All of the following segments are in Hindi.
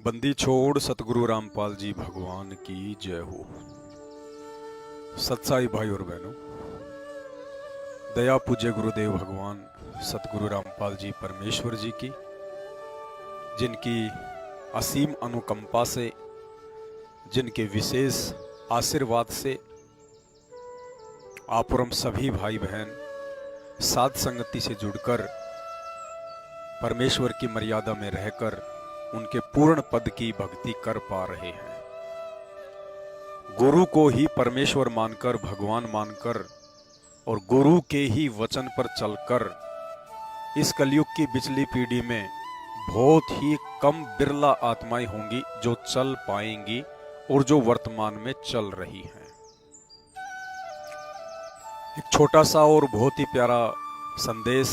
बंदी छोड़ सतगुरु रामपाल जी भगवान की जय हो। सत्साई भाई और बहनों, दया पूज्य गुरुदेव भगवान सतगुरु रामपाल जी परमेश्वर जी की, जिनकी असीम अनुकंपा से, जिनके विशेष आशीर्वाद से आप और हम सभी भाई बहन साध संगति से जुड़कर परमेश्वर की मर्यादा में रहकर उनके पूर्ण पद की भक्ति कर पा रहे हैं। गुरु को ही परमेश्वर मानकर, भगवान मानकर और गुरु के ही वचन पर चलकर इस कलयुग की पिछली पीढ़ी में बहुत ही कम बिरला आत्माएं होंगी जो चल पाएंगी और जो वर्तमान में चल रही हैं। एक छोटा सा और बहुत ही प्यारा संदेश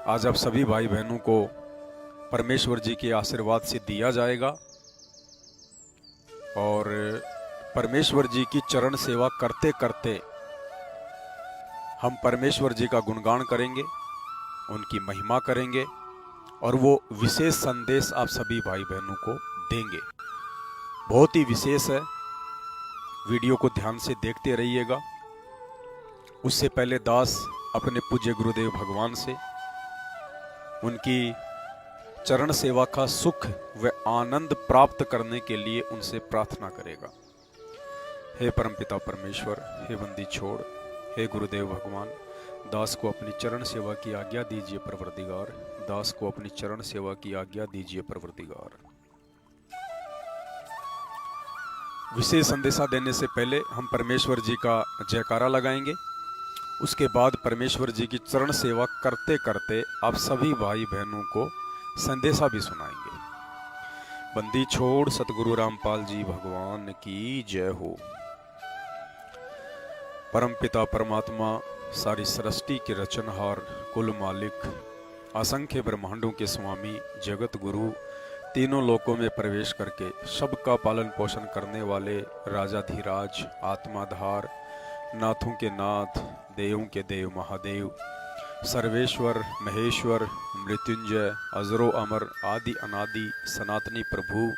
आज आप सभी भाई बहनों को परमेश्वर जी के आशीर्वाद से दिया जाएगा और परमेश्वर जी की चरण सेवा करते करते हम परमेश्वर जी का गुणगान करेंगे, उनकी महिमा करेंगे और वो विशेष संदेश आप सभी भाई बहनों को देंगे। बहुत ही विशेष है, वीडियो को ध्यान से देखते रहिएगा। उससे पहले दास अपने पूज्य गुरुदेव भगवान से उनकी चरण सेवा का सुख व आनंद प्राप्त करने के लिए उनसे प्रार्थना करेगा। हे परमपिता परमेश्वर, हे बंदी छोड़, हे गुरुदेव भगवान, दास को अपनी चरण सेवा की आज्ञा दीजिए परवरदिगार। दास को अपनी चरण सेवा की आज्ञा दीजिए परवरदिगार। विशेष संदेशा देने से पहले हम परमेश्वर जी का जयकारा लगाएंगे। उसके बाद परमेश्वर जी की चरण सेवा करते करते आप सभी भाई बहनों को संदेशा भी सुनाएंगे। बंदी छोड़ सतगुरु रामपाल जी भगवान की जय हो। परम पिता परमात्मा, सारी सृष्टि के रचनहार, कुल मालिक, असंख्य ब्रह्मांडों के स्वामी, जगत गुरु, तीनों लोकों में प्रवेश करके सबका पालन पोषण करने वाले राजाधिराज, आत्माधार, नाथों के नाथ, देवों के देव महादेव, सर्वेश्वर, महेश्वर, मृत्युंजय, अजरो अमर, आदि अनादि, सनातनी प्रभु,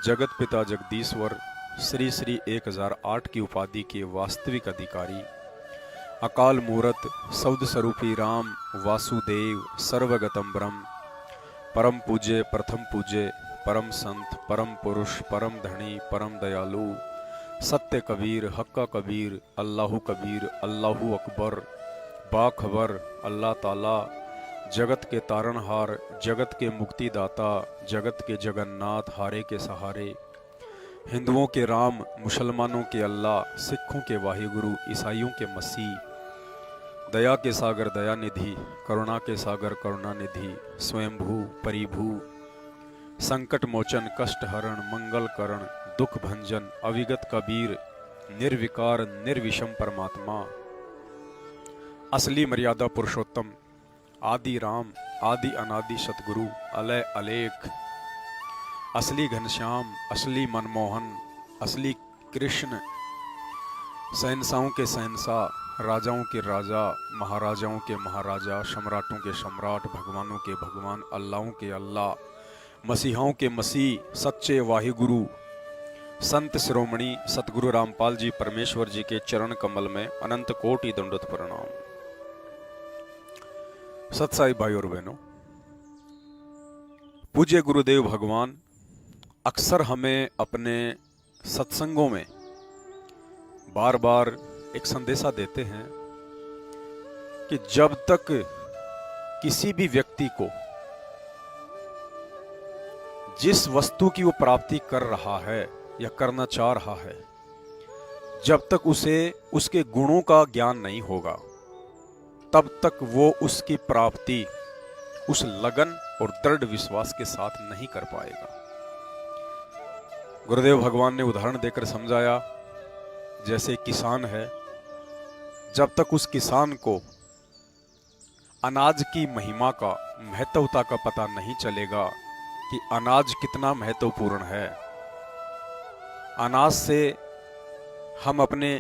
जगत पिता जगदीश्वर, श्री श्री 1008 की उपाधि के वास्तविक अधिकारी, अकाल मूरत, सौद स्वरूपी राम, वासुदेव, सर्वगतम ब्रह्म, परम पूज्य, प्रथम पूज्य, परम संत, परम पुरुष, परम धनी, परम दयालु, सत्य कबीर, हक्का कबीर, अल्लाहु कबीर, अल्लाहु अकबर, बाखबर, अल्लाह ताला, जगत के तारणहार, जगत के मुक्तिदाता, जगत के जगन्नाथ, हारे के सहारे, हिंदुओं के राम, मुसलमानों के अल्लाह, सिखों के वाहिगुरु, ईसाइयों के मसीह, दया के सागर दयानिधि, करुणा के सागर करुणानिधि, स्वयंभू परिभू, संकट मोचन, कष्ट हरण, मंगल करण, दुख भंजन, अविगत कबीर, निर्विकार निर्विषम परमात्मा, असली मर्यादा पुरुषोत्तम, आदि राम, आदि अनादि सतगुरु, अलय अलेख, असली घनश्याम, असली मनमोहन, असली कृष्ण, शहंशाहों के शहंशाह, राजाओं के राजा, महाराजाओं के महाराजा, सम्राटों के सम्राट, भगवानों के भगवान, अल्लाहों के अल्लाह, मसीहाओं के मसीह, सच्चे वाहिगुरु, संत शिरोमणि सतगुरु रामपाल जी परमेश्वर जी के चरण कमल में अनंत कोटि दंडोत प्रणाम। सत्साई भाई और बहनों, पूज्य गुरुदेव भगवान अक्सर हमें अपने सत्संगों में बार बार एक संदेशा देते हैं कि जब तक किसी भी व्यक्ति को जिस वस्तु की वो प्राप्ति कर रहा है या करना चाह रहा है, जब तक उसे उसके गुणों का ज्ञान नहीं होगा, तब तक वो उसकी प्राप्ति उस लगन और दृढ़ विश्वास के साथ नहीं कर पाएगा। गुरुदेव भगवान ने उदाहरण देकर समझाया, जैसे किसान है, जब तक उस किसान को अनाज की महिमा का, महत्वता का पता नहीं चलेगा कि अनाज कितना महत्वपूर्ण है, अनाज से हम अपने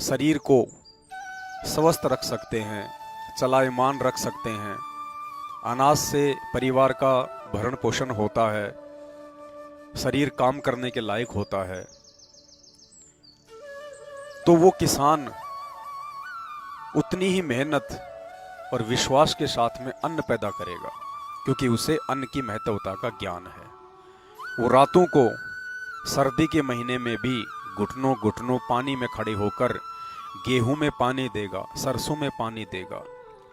शरीर को स्वस्थ रख सकते हैं, चलायमान रख सकते हैं, अनाज से परिवार का भरण पोषण होता है, शरीर काम करने के लायक होता है, तो वो किसान उतनी ही मेहनत और विश्वास के साथ में अन्न पैदा करेगा, क्योंकि उसे अन्न की महत्वता का ज्ञान है। वो रातों को सर्दी के महीने में भी घुटनों घुटनों पानी में खड़े होकर गेहूं में पानी देगा, सरसों में पानी देगा।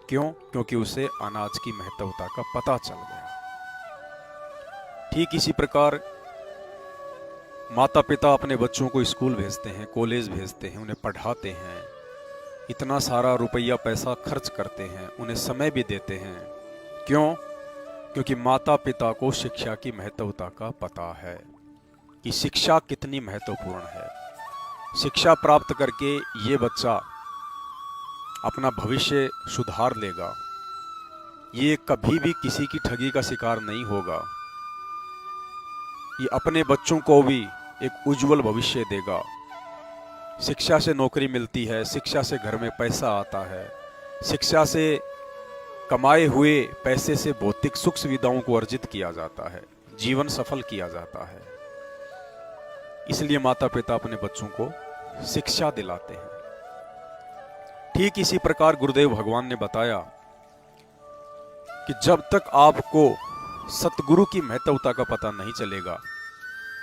क्यों? क्योंकि उसे अनाज की महत्वता का पता चल गया। ठीक इसी प्रकार माता पिता अपने बच्चों को स्कूल भेजते हैं, कॉलेज भेजते हैं, उन्हें पढ़ाते हैं, इतना सारा रुपया पैसा खर्च करते हैं, उन्हें समय भी देते हैं। क्यों? क्योंकि माता पिता को शिक्षा की महत्वता का पता है कि शिक्षा कितनी महत्वपूर्ण है। शिक्षा प्राप्त करके ये बच्चा अपना भविष्य सुधार लेगा, ये कभी भी किसी की ठगी का शिकार नहीं होगा, ये अपने बच्चों को भी एक उज्जवल भविष्य देगा। शिक्षा से नौकरी मिलती है, शिक्षा से घर में पैसा आता है, शिक्षा से कमाए हुए पैसे से भौतिक सुख सुविधाओं को अर्जित किया जाता है, जीवन सफल किया जाता है। इसलिए माता पिता अपने बच्चों को शिक्षा दिलाते हैं। ठीक इसी प्रकार गुरुदेव भगवान ने बताया कि जब तक आपको सतगुरु की महत्वता का पता नहीं चलेगा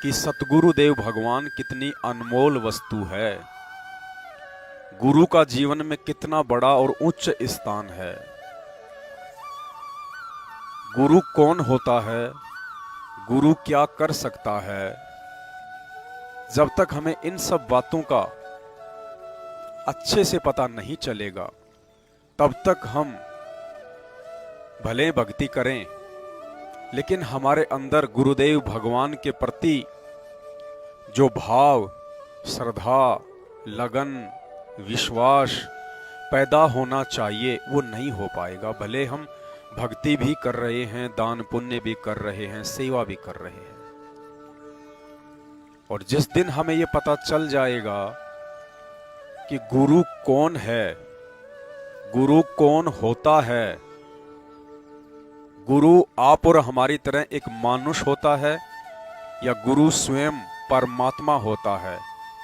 कि सतगुरुदेव भगवान कितनी अनमोल वस्तु है, गुरु का जीवन में कितना बड़ा और उच्च स्थान है, गुरु कौन होता है, गुरु क्या कर सकता है, जब तक हमें इन सब बातों का अच्छे से पता नहीं चलेगा, तब तक हम भले भक्ति करें, लेकिन हमारे अंदर गुरुदेव भगवान के प्रति जो भाव, श्रद्धा, लगन, विश्वास पैदा होना चाहिए वो नहीं हो पाएगा। भले हम भक्ति भी कर रहे हैं, दान पुण्य भी कर रहे हैं, सेवा भी कर रहे हैं, और जिस दिन हमें ये पता चल जाएगा कि गुरु कौन है, गुरु कौन होता है, गुरु आप और हमारी तरह एक मानुष होता है या गुरु स्वयं परमात्मा होता है,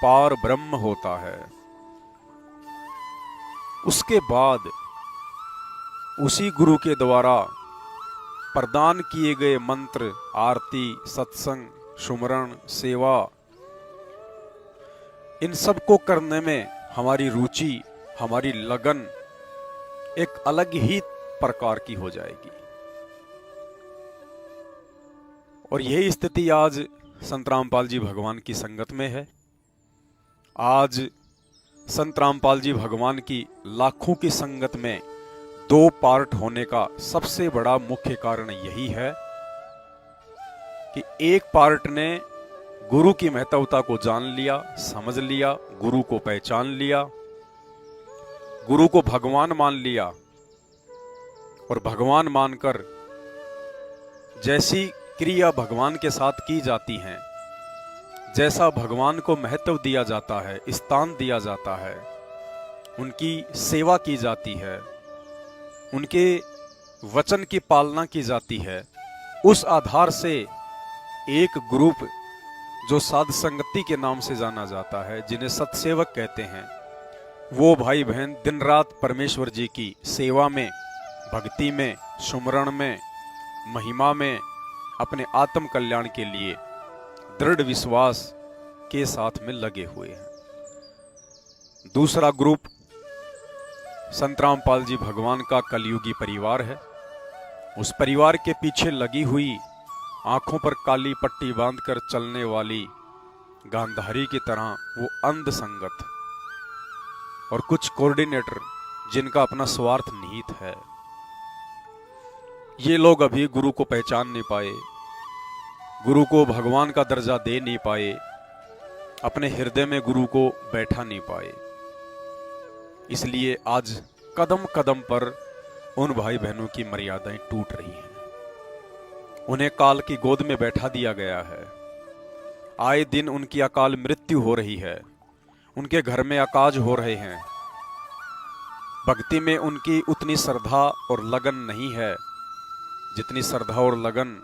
पार ब्रह्म होता है, उसके बाद उसी गुरु के द्वारा प्रदान किए गए मंत्र, आरती, सत्संग, सुमरण, सेवा, इन सब को करने में हमारी रुचि, हमारी लगन एक अलग ही प्रकार की हो जाएगी। और यही स्थिति आज संत रामपाल जी भगवान की संगत में है। आज संत रामपाल जी भगवान की लाखों की संगत में दो पार्ट होने का सबसे बड़ा मुख्य कारण यही है कि एक पार्ट ने गुरु की महत्वता को जान लिया, समझ लिया, गुरु को पहचान लिया, गुरु को भगवान मान लिया, और भगवान मानकर जैसी क्रिया भगवान के साथ की जाती हैं, जैसा भगवान को महत्व दिया जाता है, स्थान दिया जाता है, उनकी सेवा की जाती है, उनके वचन की पालना की जाती है, उस आधार से एक ग्रुप जो साध संगति के नाम से जाना जाता है, जिन्हें सत्सेवक कहते हैं, वो भाई बहन दिन रात परमेश्वर जी की सेवा में, भक्ति में, सुमरण में, महिमा में, अपने आत्म कल्याण के लिए दृढ़ विश्वास के साथ में लगे हुए हैं। दूसरा ग्रुप संत रामपाल जी भगवान का कलयुगी परिवार है। उस परिवार के पीछे लगी हुई, आंखों पर काली पट्टी बांधकर चलने वाली गांधारी की तरह वो अंध संगत और कुछ कोऑर्डिनेटर जिनका अपना स्वार्थ निहित है, ये लोग अभी गुरु को पहचान नहीं पाए, गुरु को भगवान का दर्जा दे नहीं पाए, अपने हृदय में गुरु को बैठा नहीं पाए। इसलिए आज कदम कदम पर उन भाई बहनों की मर्यादाएं टूट रही हैं, उन्हें काल की गोद में बैठा दिया गया है। आए दिन उनकी अकाल मृत्यु हो रही है, उनके घर में अकाज हो रहे हैं, भक्ति में उनकी उतनी श्रद्धा और लगन नहीं है जितनी श्रद्धा और लगन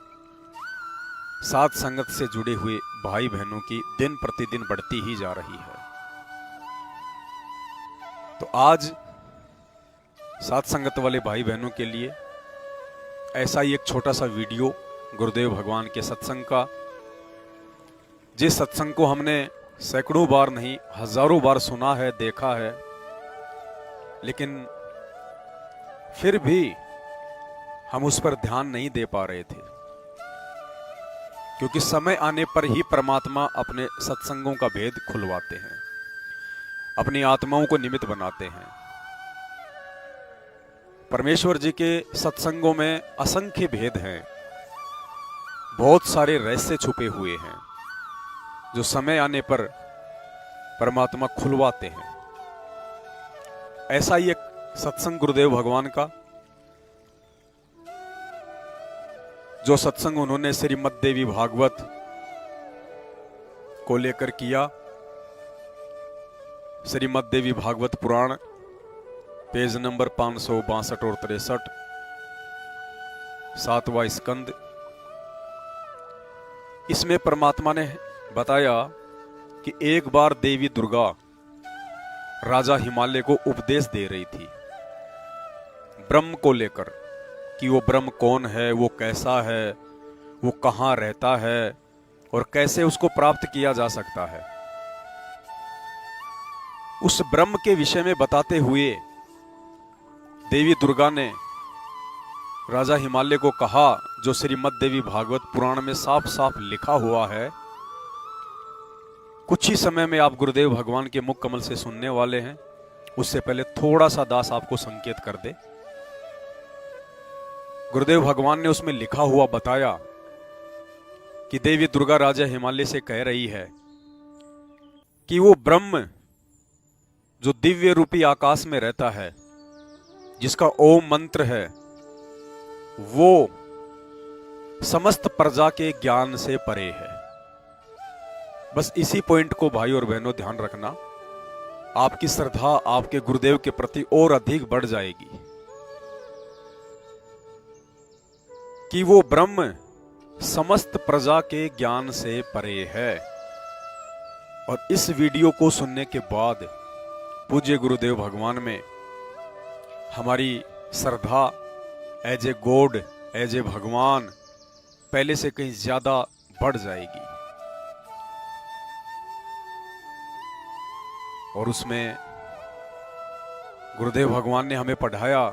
साध संगत से जुड़े हुए भाई बहनों की दिन प्रतिदिन बढ़ती ही जा रही है। तो आज साध संगत वाले भाई बहनों के लिए ऐसा ही एक छोटा सा वीडियो गुरुदेव भगवान के सत्संग का, जिस सत्संग को हमने सैकड़ों बार नहीं हजारों बार सुना है, देखा है, लेकिन फिर भी हम उस पर ध्यान नहीं दे पा रहे थे, क्योंकि समय आने पर ही परमात्मा अपने सत्संगों का भेद खुलवाते हैं, अपनी आत्माओं को निमित्त बनाते हैं। परमेश्वर जी के सत्संगों में असंख्य भेद हैं, बहुत सारे रहस्य छुपे हुए हैं, जो समय आने पर परमात्मा खुलवाते हैं। ऐसा ही एक सत्संग गुरुदेव भगवान का, जो सत्संग उन्होंने श्रीमद् देवी भागवत को लेकर किया। श्रीमद् देवी भागवत पुराण, पेज नंबर 562 और 63, 7वां स्कंद। इसमें परमात्मा ने बताया कि एक बार देवी दुर्गा राजा हिमालय को उपदेश दे रही थी ब्रह्म को लेकर, कि वो ब्रह्म कौन है, वो कैसा है, वो कहाँ रहता है और कैसे उसको प्राप्त किया जा सकता है। उस ब्रह्म के विषय में बताते हुए देवी दुर्गा ने राजा हिमालय को कहा, जो श्रीमद् देवी भागवत पुराण में साफ साफ लिखा हुआ है। कुछ ही समय में आप गुरुदेव भगवान के मुख कमल से सुनने वाले हैं। उससे पहले थोड़ा सा दास आपको संकेत कर दे। गुरुदेव भगवान ने उसमें लिखा हुआ बताया कि देवी दुर्गा राजा हिमालय से कह रही है कि वो ब्रह्म जो दिव्य रूपी आकाश में रहता है, जिसका ओम मंत्र है, वो समस्त प्रजा के ज्ञान से परे है। बस इसी पॉइंट को भाई और बहनों ध्यान रखना, आपकी श्रद्धा आपके गुरुदेव के प्रति और अधिक बढ़ जाएगी कि वो ब्रह्म समस्त प्रजा के ज्ञान से परे है। और इस वीडियो को सुनने के बाद पूज्य गुरुदेव भगवान में हमारी श्रद्धा as a god, as a bhagwan पहले से कहीं ज्यादा बढ़ जाएगी। और उसमें गुरुदेव भगवान ने हमें पढ़ाया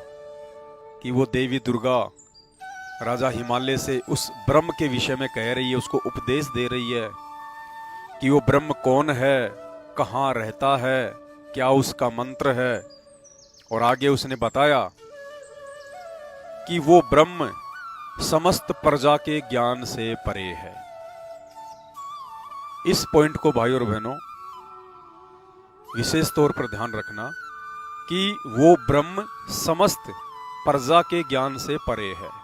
कि वो देवी दुर्गा राजा हिमालय से उस ब्रह्म के विषय में कह रही है, उसको उपदेश दे रही है कि वो ब्रह्म कौन है, कहाँ रहता है, क्या उसका मंत्र है। और आगे उसने बताया कि वो ब्रह्म समस्त प्रजा के ज्ञान से परे है। इस पॉइंट को भाई और बहनों विशेष तौर पर ध्यान रखना कि वो ब्रह्म समस्त प्रजा के ज्ञान से परे है।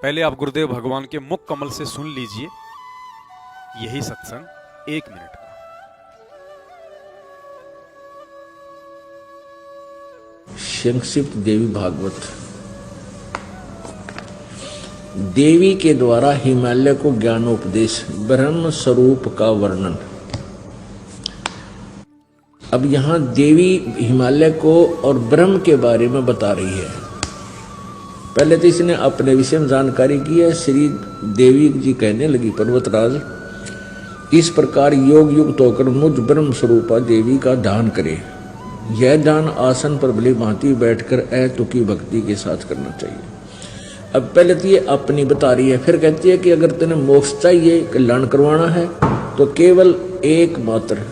पहले आप गुरुदेव भगवान के मुख कमल से सुन लीजिए यही सत्संग 1 मिनट का। संक्षिप्त देवी भागवत। देवी के द्वारा हिमालय को ज्ञानोपदेश, ब्रह्म स्वरूप का वर्णन। अब यहां देवी हिमालय को और ब्रह्म के बारे में बता रही है। पहले तो इसने अपने विषय में जानकारी की है। श्री देवी जी कहने लगी, पर्वतराज इस प्रकार योग युक्त होकर मुझ ब्रह्म स्वरूपा देवी का ध्यान करे। यह ध्यान आसन पर भली भांति बैठकर अतुकी भक्ति के साथ करना चाहिए। अब पहले तो ये अपनी बता रही है, फिर कहती है कि अगर तेने मोक्ष चाहिए, कल्याण करवाना है, तो केवल एकमात्र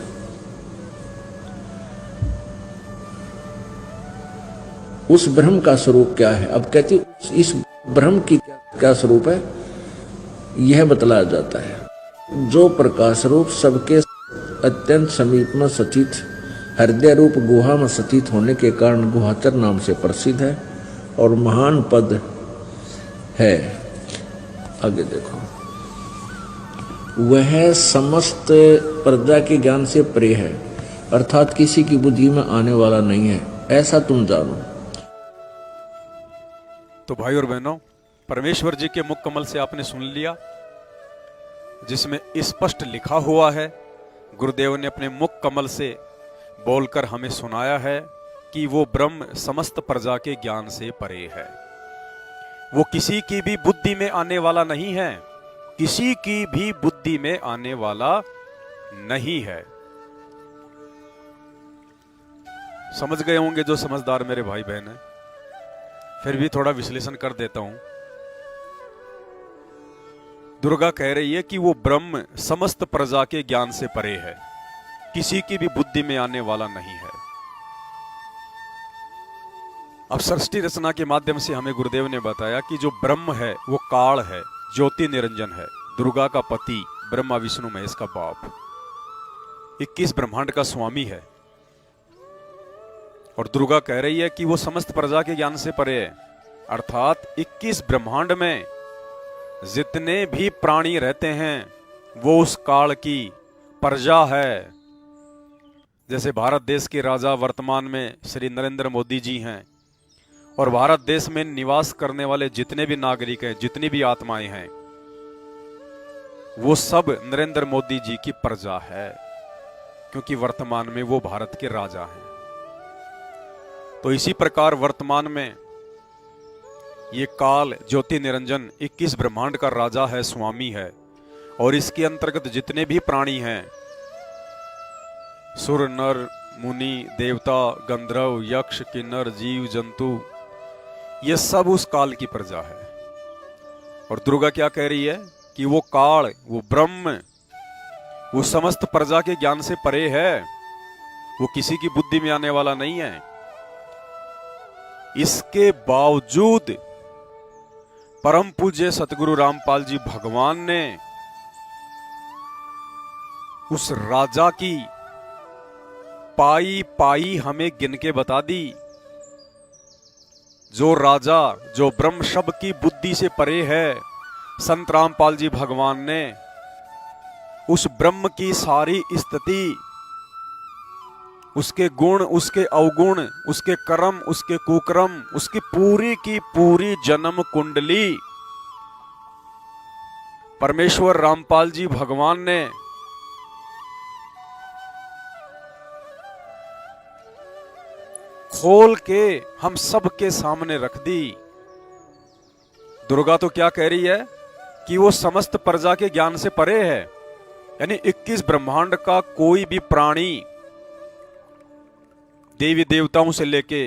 उस ब्रह्म का स्वरूप क्या है। अब कहती इस ब्रह्म की क्या स्वरूप है, यह बतलाया जाता है। जो प्रकाश रूप सबके अत्यंत समीप में सचित, हृदय रूप गुहा में सचित होने के कारण गुहाचर नाम से प्रसिद्ध है और महान पद है। आगे देखो, वह समस्त प्रजा के ज्ञान से परे है, अर्थात किसी की बुद्धि में आने वाला नहीं है, ऐसा तुम जानो। तो भाई और बहनों, परमेश्वर जी के मुख कमल से आपने सुन लिया, जिसमें स्पष्ट लिखा हुआ है, गुरुदेव ने अपने मुख कमल से बोलकर हमें सुनाया है कि वो ब्रह्म समस्त प्रजा के ज्ञान से परे है। वो किसी की भी बुद्धि में आने वाला नहीं है, किसी की भी बुद्धि में आने वाला नहीं है। समझ गए होंगे जो समझदार मेरे भाई बहन हैं, फिर भी थोड़ा विश्लेषण कर देता हूं। दुर्गा कह रही है कि वो ब्रह्म समस्त प्रजा के ज्ञान से परे है, किसी की भी बुद्धि में आने वाला नहीं है। अब सृष्टि रचना के माध्यम से हमें गुरुदेव ने बताया कि जो ब्रह्म है वो काल है, ज्योति निरंजन है, दुर्गा का पति, ब्रह्मा विष्णु महेश का बाप, 21 ब्रह्मांड का स्वामी है। और दुर्गा कह रही है कि वो समस्त प्रजा के ज्ञान से परे है, अर्थात 21 ब्रह्मांड में जितने भी प्राणी रहते हैं वो उस काल की प्रजा है। जैसे भारत देश के राजा वर्तमान में श्री नरेंद्र मोदी जी हैं, और भारत देश में निवास करने वाले जितने भी नागरिक हैं, जितनी भी आत्माएं हैं, वो सब नरेंद्र मोदी जी की प्रजा है, क्योंकि वर्तमान में वो भारत के राजा हैं। तो इसी प्रकार वर्तमान में ये काल ज्योति निरंजन 21 ब्रह्मांड का राजा है, स्वामी है, और इसके अंतर्गत जितने भी प्राणी हैं, सुर नर मुनि देवता गंधर्व यक्ष किन्नर जीव जंतु, ये सब उस काल की प्रजा है। और दुर्गा क्या कह रही है कि वो काल, वो ब्रह्म, वो समस्त प्रजा के ज्ञान से परे है, वो किसी की बुद्धि में आने वाला नहीं है। इसके बावजूद परम पूज्य सतगुरु रामपाल जी भगवान ने उस राजा की पाई पाई हमें गिन के बता दी। जो राजा, जो ब्रह्म शब्द की बुद्धि से परे है, संत रामपाल जी भगवान ने उस ब्रह्म की सारी स्थिति, उसके गुण, उसके अवगुण, उसके कर्म, उसके कुकर्म, उसकी पूरी की पूरी जन्म कुंडली परमेश्वर रामपाल जी भगवान ने खोल के हम सबके सामने रख दी। दुर्गा तो क्या कह रही है कि वो समस्त प्रजा के ज्ञान से परे है, यानी 21 ब्रह्मांड का कोई भी प्राणी, देवी देवताओं से लेके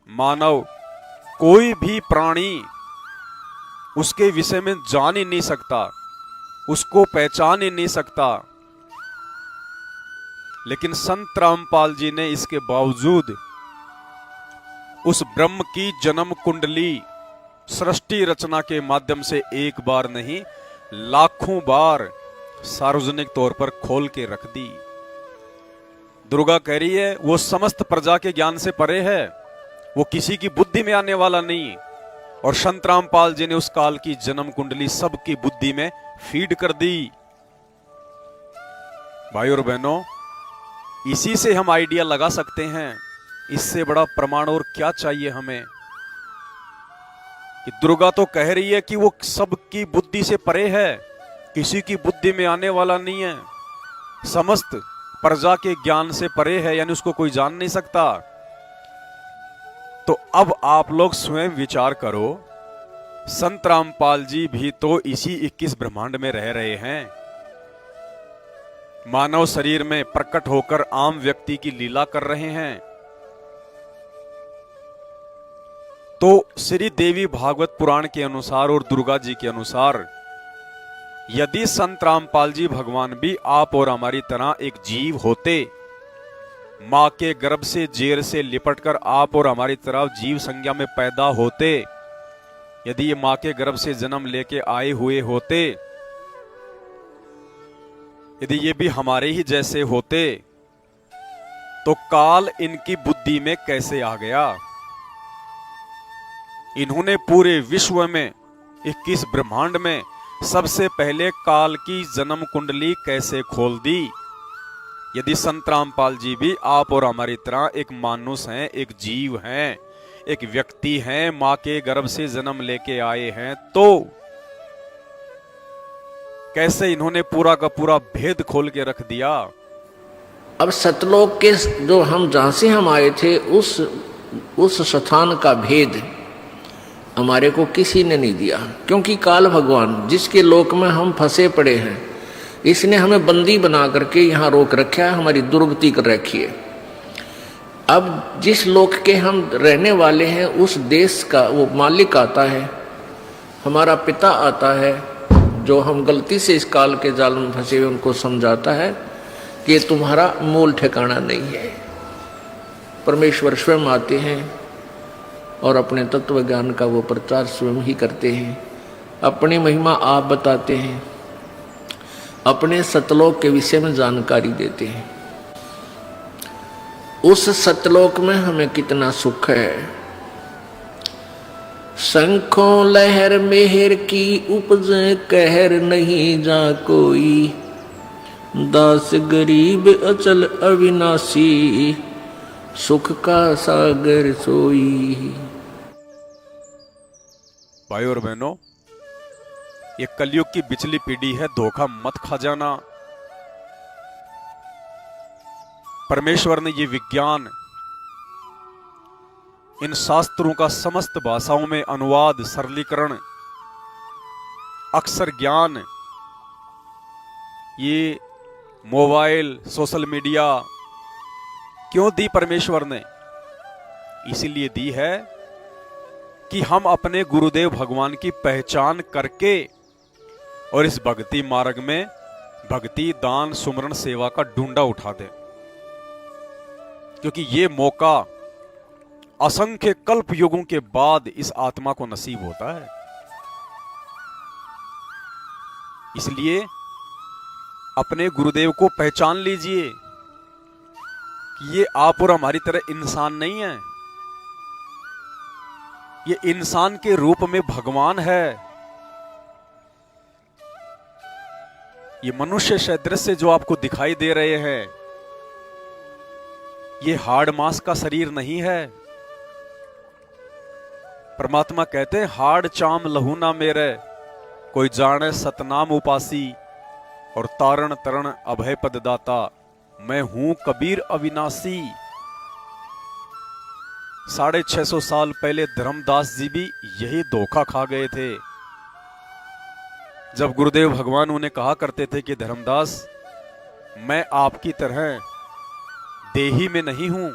मानव, कोई भी प्राणी उसके विषय में जान ही नहीं सकता, उसको पहचान ही नहीं सकता। लेकिन संत रामपाल जी ने इसके बावजूद उस ब्रह्म की जन्म कुंडली सृष्टि रचना के माध्यम से एक बार नहीं, लाखों बार सार्वजनिक तौर पर खोल के रख दी। दुर्गा कह रही है वो समस्त प्रजा के ज्ञान से परे है, वो किसी की बुद्धि में आने वाला नहीं। और संत रामपाल जी ने उस काल की जन्म कुंडली सबकी बुद्धि में फीड कर दी। भाई और बहनों, इसी से हम आइडिया लगा सकते हैं, इससे बड़ा प्रमाण और क्या चाहिए हमें, कि दुर्गा तो कह रही है कि वो सबकी बुद्धि से परे है, किसी की बुद्धि में आने वाला नहीं है, समस्त प्रजा के ज्ञान से परे है, यानी उसको कोई जान नहीं सकता। तो अब आप लोग स्वयं विचार करो, संत रामपाल जी भी तो इसी 21 ब्रह्मांड में रह रहे हैं, मानव शरीर में प्रकट होकर आम व्यक्ति की लीला कर रहे हैं। तो श्री देवी भागवत पुराण के अनुसार और दुर्गा जी के अनुसार, यदि संत रामपाल जी भगवान भी आप और हमारी तरह एक जीव होते, मां के गर्भ से जेर से लिपटकर आप और हमारी तरह जीव संज्ञा में पैदा होते, यदि ये मां के गर्भ से जन्म लेके आए हुए होते, यदि ये भी हमारे ही जैसे होते, तो काल इनकी बुद्धि में कैसे आ गया? इन्होंने पूरे विश्व में 21 ब्रह्मांड में सबसे पहले काल की जन्म कुंडली कैसे खोल दी? यदि संत रामपाल जी भी आप और हमारी तरह एक मानुष हैं, एक जीव हैं, एक व्यक्ति हैं, मां के गर्भ से जन्म लेके आए हैं, तो कैसे इन्होंने पूरा का पूरा भेद खोल के रख दिया। अब सतलोक के जो हम जहां से हम आए थे उस स्थान का भेद हमारे को किसी ने नहीं दिया, क्योंकि काल भगवान जिसके लोक में हम फंसे पड़े हैं, इसने हमें बंदी बना करके यहाँ रोक रखा है, हमारी दुर्गति कर रखी है। अब जिस लोक के हम रहने वाले हैं उस देश का वो मालिक आता है, हमारा पिता आता है, जो हम गलती से इस काल के जाल में फंसे हुए उनको समझाता है कि ये तुम्हारा मूल ठिकाना नहीं है। परमेश्वर स्वयं आते हैं और अपने तत्व ज्ञान का वो प्रचार स्वयं ही करते हैं, अपनी महिमा आप बताते हैं, अपने सतलोक के विषय में जानकारी देते हैं। उस सतलोक में हमें कितना सुख है। शंखों लहर मेहर की उपज कहर नहीं जा कोई, दास गरीब अचल अविनाशी सुख का सागर सोई। भाई और बहनों, ये कलयुग की बिचली पीढ़ी है, धोखा मत खा जाना। परमेश्वर ने ये विज्ञान, इन शास्त्रों का समस्त भाषाओं में अनुवाद, सरलीकरण, अक्षर ज्ञान, ये मोबाइल, सोशल मीडिया क्यों दी परमेश्वर ने? इसीलिए दी है कि हम अपने गुरुदेव भगवान की पहचान करके और इस भक्ति मार्ग में भक्ति, दान, सुमरण, सेवा का डूंडा उठा दें, क्योंकि ये मौका असंख्य कल्प युगों के बाद इस आत्मा को नसीब होता है। इसलिए अपने गुरुदेव को पहचान लीजिए कि ये आप और हमारी तरह इंसान नहीं है, ये इंसान के रूप में भगवान है। ये मनुष्य सदृश जो आपको दिखाई दे रहे हैं, ये हाड़ मांस का शरीर नहीं है। परमात्मा कहते हैं, हाड़ चाम लहू ना मेरे, कोई जाने सतनाम उपासी, और तारण तरण अभय पद दाता, मैं हूं कबीर अविनाशी। 650 साल पहले धर्मदास जी भी यही धोखा खा गए थे। जब गुरुदेव भगवान उन्हें कहा करते थे कि धर्मदास, मैं आपकी तरह देही में नहीं हूं,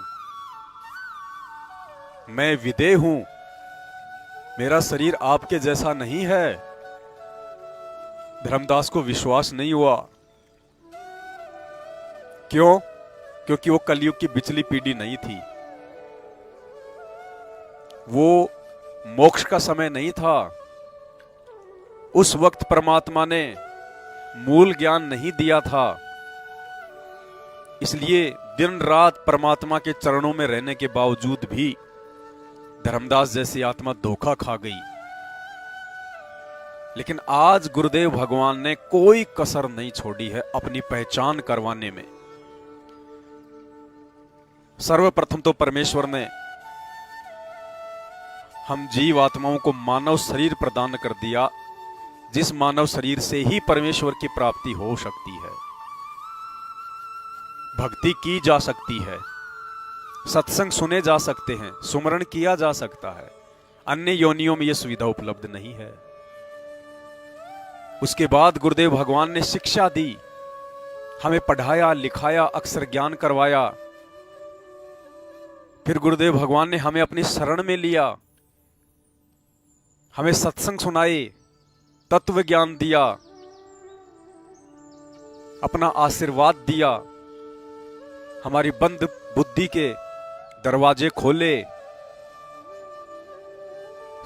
मैं विदेह हूं, मेरा शरीर आपके जैसा नहीं है। धर्मदास को विश्वास नहीं हुआ। क्यों? क्योंकि वो कलयुग की बिचली पीढ़ी नहीं थी, वो मोक्ष का समय नहीं था। उस वक्त परमात्मा ने मूल ज्ञान नहीं दिया था, इसलिए दिन रात परमात्मा के चरणों में रहने के बावजूद भी धर्मदास जैसी आत्मा धोखा खा गई। लेकिन आज गुरुदेव भगवान ने कोई कसर नहीं छोड़ी है अपनी पहचान करवाने में। सर्वप्रथम तो परमेश्वर ने हम जीव आत्माओं को मानव शरीर प्रदान कर दिया, जिस मानव शरीर से ही परमेश्वर की प्राप्ति हो सकती है, भक्ति की जा सकती है, सत्संग सुने जा सकते हैं, सुमरण किया जा सकता है। अन्य योनियों में यह सुविधा उपलब्ध नहीं है। उसके बाद गुरुदेव भगवान ने शिक्षा दी, हमें पढ़ाया, लिखाया, अक्षर ज्ञान करवाया। फिर गुरुदेव भगवान ने हमें अपनी शरण में लिया, हमें सत्संग सुनाए, तत्व ज्ञान दिया, अपना आशीर्वाद दिया, हमारी बंद बुद्धि के दरवाजे खोले।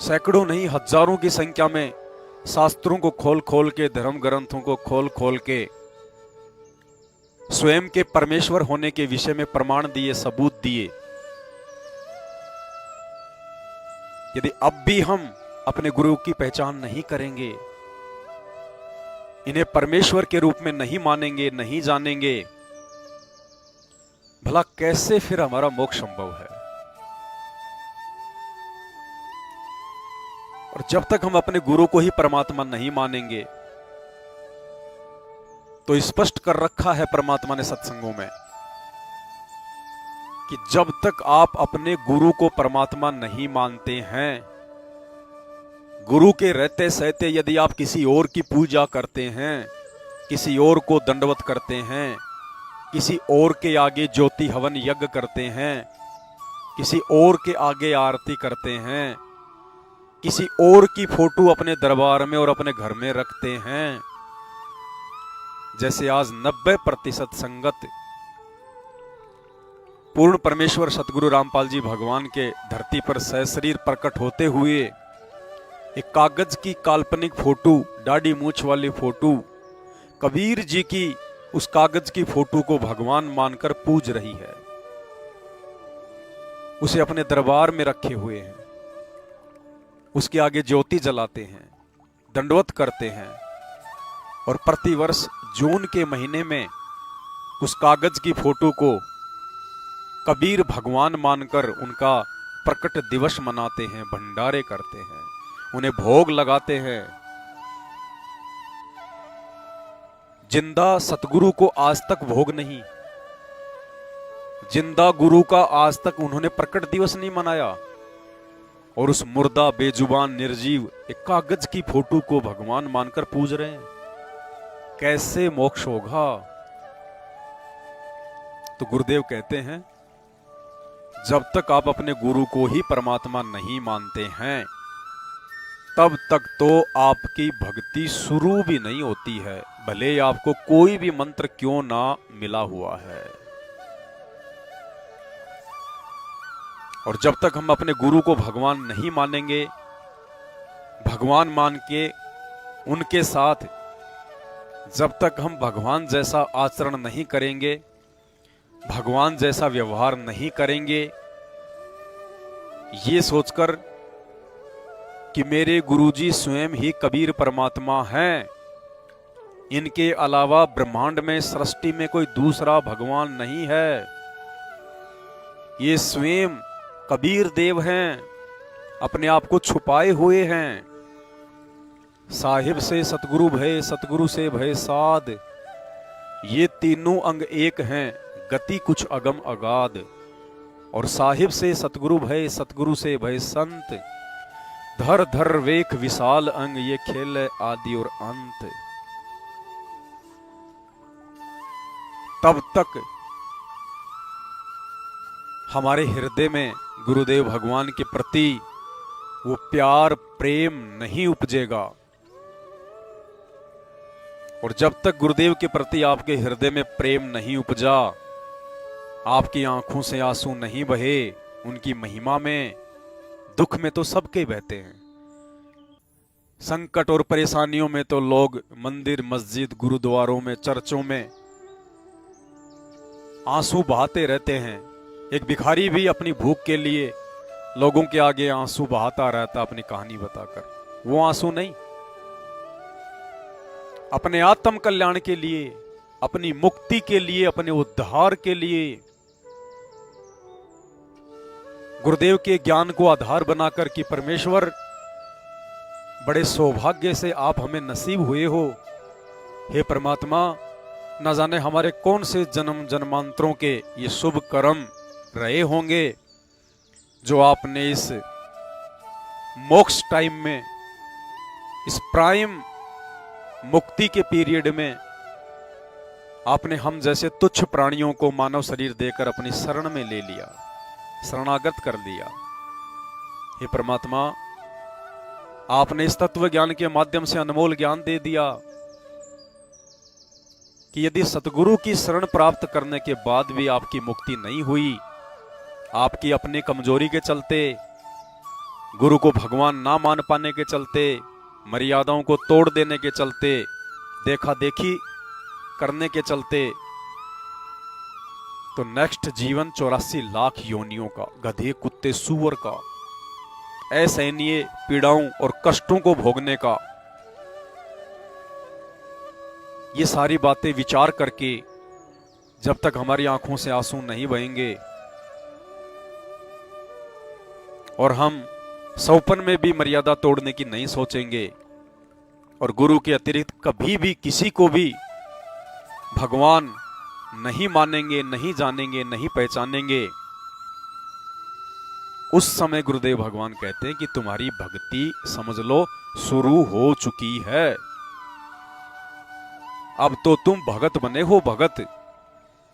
सैकड़ों नहीं हजारों की संख्या में शास्त्रों को खोल खोल के, धर्म ग्रंथों को खोल खोल के स्वयं के परमेश्वर होने के विषय में प्रमाण दिए, सबूत दिए। यदि अब भी हम अपने गुरु की पहचान नहीं करेंगे, इन्हें परमेश्वर के रूप में नहीं मानेंगे, नहीं जानेंगे, भला कैसे फिर हमारा मोक्ष संभव है? और जब तक हम अपने गुरु को ही परमात्मा नहीं मानेंगे, तो स्पष्ट कर रखा है परमात्मा ने सत्संगों में कि जब तक आप अपने गुरु को परमात्मा नहीं मानते हैं, गुरु के रहते सहते यदि आप किसी और की पूजा करते हैं, किसी और को दंडवत करते हैं, किसी और के आगे ज्योति हवन यज्ञ करते हैं, किसी और के आगे आरती करते हैं, किसी और की फोटो अपने दरबार में और अपने घर में रखते हैं, जैसे आज 90% संगत पूर्ण परमेश्वर सतगुरु रामपाल जी भगवान के धरती पर सहशरीर प्रकट होते हुए एक कागज की काल्पनिक फोटो, दाढ़ी मूछ वाली फोटो, कबीर जी की उस कागज की फोटो को भगवान मानकर पूज रही है, उसे अपने दरबार में रखे हुए हैं, उसके आगे ज्योति जलाते हैं, दंडवत करते हैं, और प्रतिवर्ष जून के महीने में उस कागज की फोटो को कबीर भगवान मानकर उनका प्रकट दिवस मनाते हैं, भंडारे करते हैं, उन्हें भोग लगाते हैं। जिंदा सतगुरु को आज तक भोग नहीं, जिंदा गुरु का आज तक उन्होंने प्रकट दिवस नहीं मनाया, और उस मुर्दा बेजुबान निर्जीव एक कागज की फोटो को भगवान मानकर पूज रहे हैं। कैसे मोक्ष होगा? तो गुरुदेव कहते हैं, जब तक आप अपने गुरु को ही परमात्मा नहीं मानते हैं, तब तक तो आपकी भक्ति शुरू भी नहीं होती है, भले आपको कोई भी मंत्र क्यों ना मिला हुआ है। और जब तक हम अपने गुरु को भगवान नहीं मानेंगे, भगवान मान के उनके साथ जब तक हम भगवान जैसा आचरण नहीं करेंगे, भगवान जैसा व्यवहार नहीं करेंगे, ये सोचकर कि मेरे गुरुजी स्वयं ही कबीर परमात्मा हैं, इनके अलावा ब्रह्मांड में सृष्टि में कोई दूसरा भगवान नहीं है, ये स्वयं कबीर देव हैं, अपने आप को छुपाए हुए हैं, साहिब से सतगुरु भय, सतगुरु से भय साध, ये तीनों अंग एक हैं, गति कुछ अगम अगाध, और साहिब से सतगुरु भय, सतगुरु से भय संत, धर धर वेख विशाल अंग, ये खेल है आदि और अंत। तब तक हमारे हृदय में गुरुदेव भगवान के प्रति वो प्यार प्रेम नहीं उपजेगा, और जब तक गुरुदेव के प्रति आपके हृदय में प्रेम नहीं उपजा, आपकी आंखों से आंसू नहीं बहे, उनकी महिमा में, दुख में तो सबके बहते हैं, संकट और परेशानियों में तो लोग मंदिर मस्जिद गुरुद्वारों में चर्चों में आंसू बहाते रहते हैं। एक भिखारी भी अपनी भूख के लिए लोगों के आगे आंसू बहाता रहता अपनी कहानी बताकर, वो आंसू नहीं, अपने आत्म कल्याण के लिए, अपनी मुक्ति के लिए, अपने उद्धार के लिए गुरुदेव के ज्ञान को आधार बनाकर कि परमेश्वर बड़े सौभाग्य से आप हमें नसीब हुए हो, हे परमात्मा, न जाने हमारे कौन से जन्म जन्मांतरों के ये शुभ कर्म रहे होंगे जो आपने इस मोक्ष टाइम में, इस प्राइम मुक्ति के पीरियड में आपने हम जैसे तुच्छ प्राणियों को मानव शरीर देकर अपनी शरण में ले लिया, शरणागत कर लिया। हे परमात्मा, आपने इस तत्व ज्ञान के माध्यम से अनमोल ज्ञान दे दिया कि यदि सतगुरु की शरण प्राप्त करने के बाद भी आपकी मुक्ति नहीं हुई, आपकी अपनी कमजोरी के चलते, गुरु को भगवान ना मान पाने के चलते, मर्यादाओं को तोड़ देने के चलते, देखा देखी करने के चलते, तो नेक्स्ट जीवन 84 लाख योनियों का, गधे कुत्ते सूअर का, असहनीय पीड़ाओं और कष्टों को भोगने का। ये सारी बातें विचार करके जब तक हमारी आंखों से आंसू नहीं बहेंगे और हम सौपन में भी मर्यादा तोड़ने की नहीं सोचेंगे और गुरु के अतिरिक्त कभी भी किसी को भी भगवान नहीं मानेंगे, नहीं जानेंगे, नहीं पहचानेंगे, उस समय गुरुदेव भगवान कहते हैं कि तुम्हारी भक्ति समझ लो शुरू हो चुकी है। अब तो तुम भगत बने हो। भगत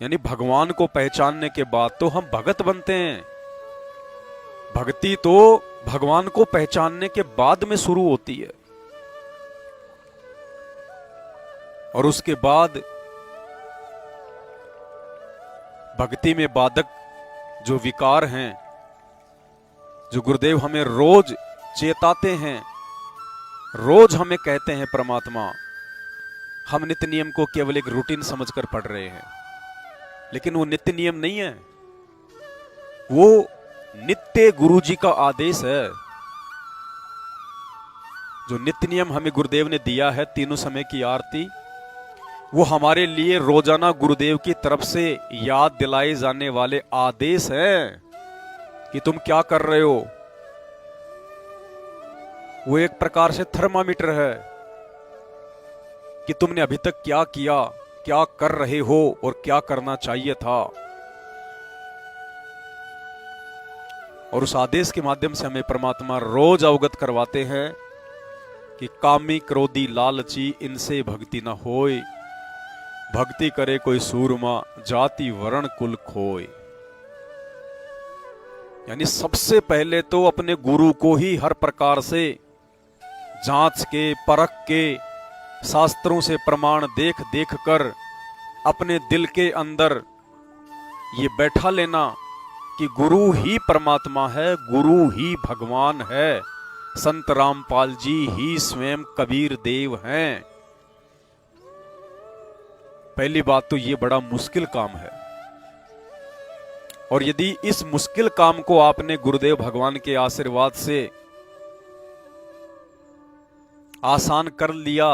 यानी भगवान को पहचानने के बाद तो हम भगत बनते हैं। भक्ति तो भगवान को पहचानने के बाद में शुरू होती है और उसके बाद भक्ति में बाधक जो विकार हैं, जो गुरुदेव हमें रोज चेताते हैं, रोज हमें कहते हैं परमात्मा, हम नित्य नियम को केवल एक रूटीन समझकर पढ़ रहे हैं, लेकिन वो नित्य नियम नहीं है, वो नित्य गुरु जी का आदेश है। जो नित्य नियम हमें गुरुदेव ने दिया है, तीनों समय की आरती, वो हमारे लिए रोजाना गुरुदेव की तरफ से याद दिलाए जाने वाले आदेश हैं कि तुम क्या कर रहे हो। वो एक प्रकार से थर्मामीटर है कि तुमने अभी तक क्या किया, क्या कर रहे हो और क्या करना चाहिए था। और उस आदेश के माध्यम से हमें परमात्मा रोज अवगत करवाते हैं कि कामी क्रोधी लालची इनसे भक्ति न होए, भक्ति करे कोई सूरमा जाति वर्ण कुल खोए। यानी सबसे पहले तो अपने गुरु को ही हर प्रकार से जांच के, परख के, शास्त्रों से प्रमाण देख देख कर अपने दिल के अंदर ये बैठा लेना कि गुरु ही परमात्मा है, गुरु ही भगवान है, संत रामपाल जी ही स्वयं कबीर देव हैं। पहली बात तो ये बड़ा मुश्किल काम है और यदि इस मुश्किल काम को आपने गुरुदेव भगवान के आशीर्वाद से आसान कर लिया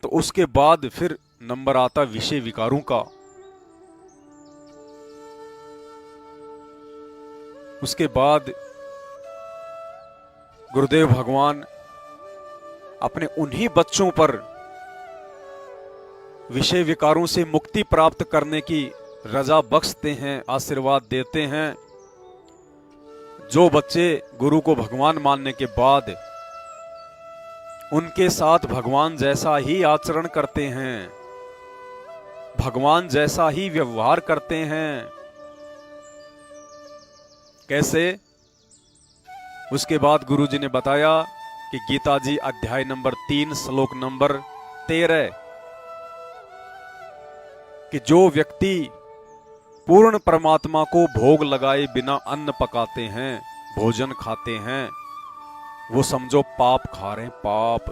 तो उसके बाद फिर नंबर आता विषय विकारों का। उसके बाद गुरुदेव भगवान अपने उन्हीं बच्चों पर विषय विकारों से मुक्ति प्राप्त करने की रजा बख्शते हैं, आशीर्वाद देते हैं। जो बच्चे गुरु को भगवान मानने के बाद उनके साथ भगवान जैसा ही आचरण करते हैं, भगवान जैसा ही व्यवहार करते हैं। कैसे? उसके बाद गुरु जी ने बताया कि गीता जी अध्याय नंबर 3 श्लोक नंबर 13 कि जो व्यक्ति पूर्ण परमात्मा को भोग लगाए बिना अन्न पकाते हैं, भोजन खाते हैं, वो समझो पाप खा रहे हैं, पाप।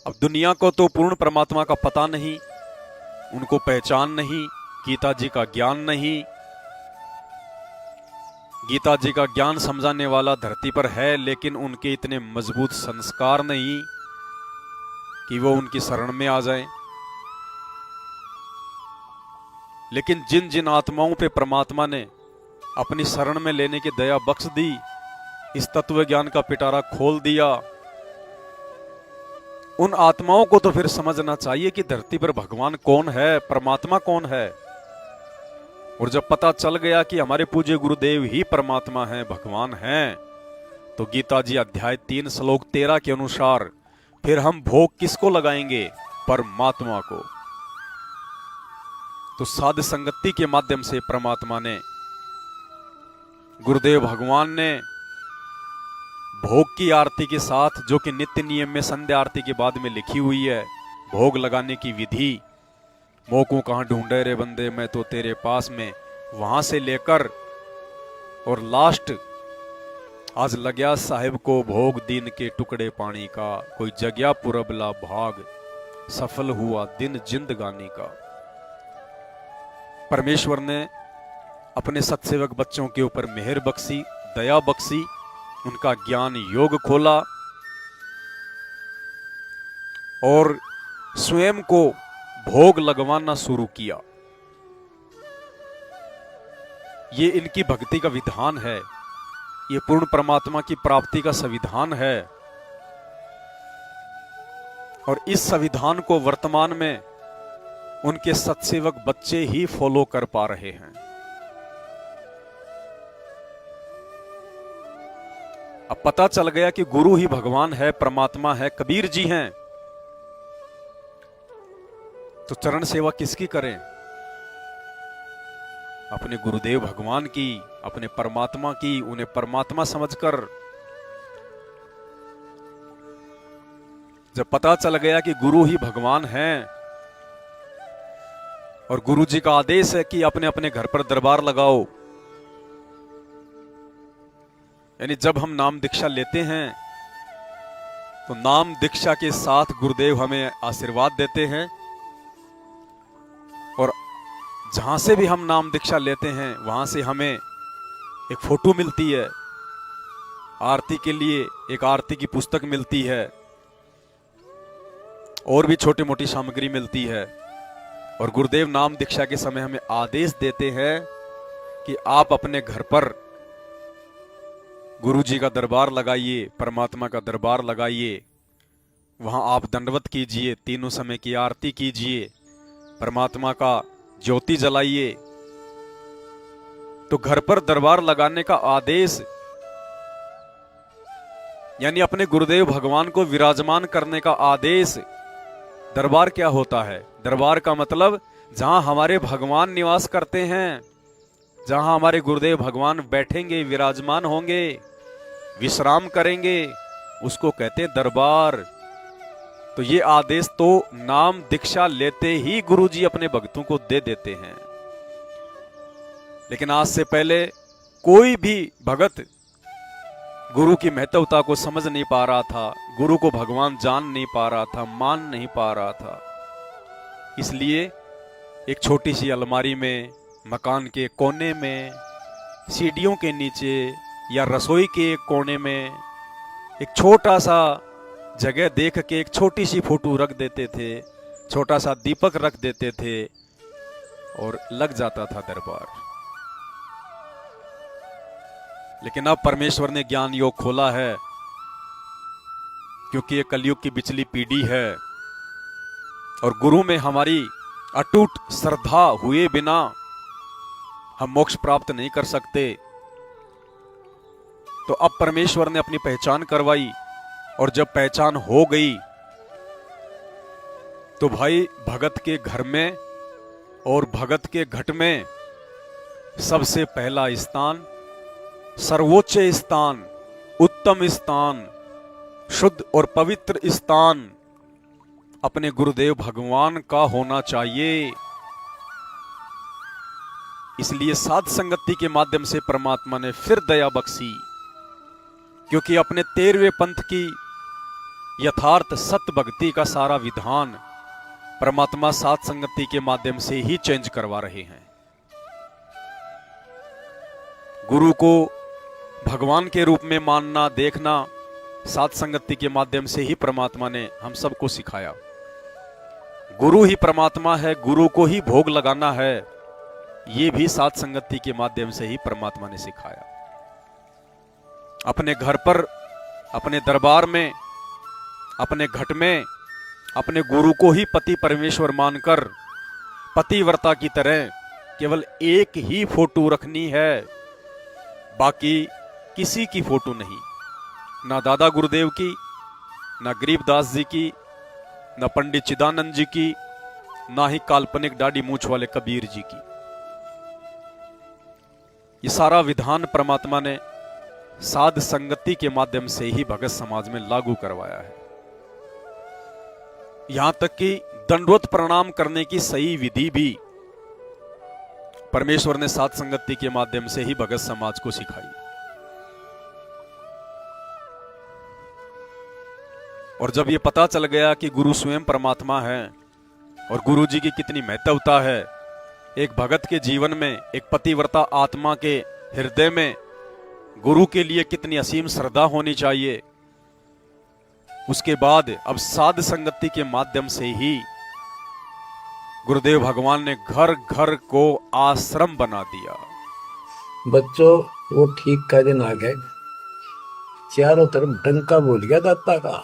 अब दुनिया को तो पूर्ण परमात्मा का पता नहीं, उनको पहचान नहीं, गीता जी का ज्ञान नहीं। गीता जी का ज्ञान समझाने वाला धरती पर है, लेकिन उनके इतने मजबूत संस्कार नहीं कि वो उनकी शरण में आ जाएं। लेकिन जिन जिन आत्माओं पे परमात्मा ने अपनी शरण में लेने की दया बख्श दी, इस तत्व ज्ञान का पिटारा खोल दिया, उन आत्माओं को तो फिर समझना चाहिए कि धरती पर भगवान कौन है, परमात्मा कौन है। और जब पता चल गया कि हमारे पूज्य गुरुदेव ही परमात्मा हैं, भगवान हैं, तो गीता जी अध्याय 3 श्लोक 13 के अनुसार फिर हम भोग किसको लगाएंगे? परमात्मा को। तो साध संगति के माध्यम से परमात्मा ने, गुरुदेव भगवान ने भोग की आरती के साथ, जो कि नित्य नियम में संध्या आरती के बाद में लिखी हुई है, भोग लगाने की विधि, मोको कहां ढूंढे रे बंदे मैं तो तेरे पास में, वहां से लेकर और लास्ट आज लग्या साहिब को भोग दिन के टुकड़े पानी का, कोई जग्या पुरबला भाग, सफल हुआ दिन जिंदगानी का। परमेश्वर ने अपने सत्सेवक बच्चों के ऊपर मेहर बख्शी, दया बख्शी, उनका ज्ञान योग खोला और स्वयं को भोग लगवाना शुरू किया। ये इनकी भक्ति का विधान है, ये पूर्ण परमात्मा की प्राप्ति का संविधान है। और इस संविधान को वर्तमान में उनके सत्सेवक बच्चे ही फॉलो कर पा रहे हैं। अब पता चल गया कि गुरु ही भगवान है, परमात्मा है, कबीर जी हैं, तो चरण सेवा किसकी करें? अपने गुरुदेव भगवान की, अपने परमात्मा की। उन्हें परमात्मा समझकर जब पता चल गया कि गुरु ही भगवान हैं और गुरु जी का आदेश है कि अपने अपने घर पर दरबार लगाओ, यानी जब हम नाम दीक्षा लेते हैं तो नाम दीक्षा के साथ गुरुदेव हमें आशीर्वाद देते हैं। और जहां से भी हम नाम दीक्षा लेते हैं वहां से हमें एक फोटो मिलती है, आरती के लिए एक आरती की पुस्तक मिलती है, और भी छोटी मोटी सामग्री मिलती है। और गुरुदेव नाम दीक्षा के समय हमें आदेश देते हैं कि आप अपने घर पर गुरु जी का दरबार लगाइए, परमात्मा का दरबार लगाइए, वहां आप दंडवत कीजिए, तीनों समय की आरती कीजिए, परमात्मा का ज्योति जलाइए। तो घर पर दरबार लगाने का आदेश यानी अपने गुरुदेव भगवान को विराजमान करने का आदेश। दरबार क्या होता है? दरबार का मतलब जहां हमारे भगवान निवास करते हैं, जहां हमारे गुरुदेव भगवान बैठेंगे, विराजमान होंगे, विश्राम करेंगे, उसको कहते हैं दरबार। तो ये आदेश तो नाम दीक्षा लेते ही गुरुजी अपने भक्तों को दे देते हैं। लेकिन आज से पहले कोई भी भगत गुरु की महत्वता को समझ नहीं पा रहा था, गुरु को भगवान जान नहीं पा रहा था, मान नहीं पा रहा था। इसलिए एक छोटी सी अलमारी में, मकान के कोने में, सीढ़ियों के नीचे या रसोई के एक कोने में एक छोटा सा जगह देख के एक छोटी सी फोटो रख देते थे, छोटा सा दीपक रख देते थे और लग जाता था दरबार। लेकिन अब परमेश्वर ने ज्ञान योग खोला है, क्योंकि ये कलयुग की बिचली पीढ़ी है और गुरु में हमारी अटूट श्रद्धा हुए बिना हम मोक्ष प्राप्त नहीं कर सकते। तो अब परमेश्वर ने अपनी पहचान करवाई, और जब पहचान हो गई तो भाई भगत के घर में और भगत के घट में सबसे पहला स्थान, सर्वोच्च स्थान, उत्तम स्थान, शुद्ध और पवित्र स्थान अपने गुरुदेव भगवान का होना चाहिए। इसलिए साध संगति के माध्यम से परमात्मा ने फिर दया बख्शी, क्योंकि अपने 13वें पंथ की यथार्थ सत्य भक्ति का सारा विधान परमात्मा साध संगति के माध्यम से ही चेंज करवा रहे हैं। गुरु को भगवान के रूप में मानना, देखना साध संगति के माध्यम से ही परमात्मा ने हम सबको सिखाया। गुरु ही परमात्मा है, गुरु को ही भोग लगाना है, ये भी साध संगति के माध्यम से ही परमात्मा ने सिखाया। अपने घर पर, अपने दरबार में, अपने घट में अपने गुरु को ही पति परमेश्वर मानकर पतिव्रता की तरह केवल एक ही फोटो रखनी है, बाकी किसी की फोटो नहीं। ना दादा गुरुदेव की, ना गरीबदास जी की, ना पंडित चिदानंद जी की, ना ही काल्पनिक दाढ़ी मूछ वाले कबीर जी की। ये सारा विधान परमात्मा ने साध संगति के माध्यम से ही भगत समाज में लागू करवाया है। यहां तक कि दंडवत प्रणाम करने की सही विधि भी परमेश्वर ने साध संगति के माध्यम से ही भगत समाज को सिखाई। और जब ये पता चल गया कि गुरु स्वयं परमात्मा है और गुरु जी की कितनी महत्वता है, एक भगत के जीवन में, एक पतिव्रता आत्मा के हृदय में गुरु के लिए कितनी असीम श्रद्धा होनी चाहिए, उसके बाद अब साध संगति के माध्यम से ही गुरुदेव भगवान ने घर घर को आश्रम बना दिया। बच्चों वो ठीक का दिन आ गया, चारों तरफ डंका बोल गया दाता का।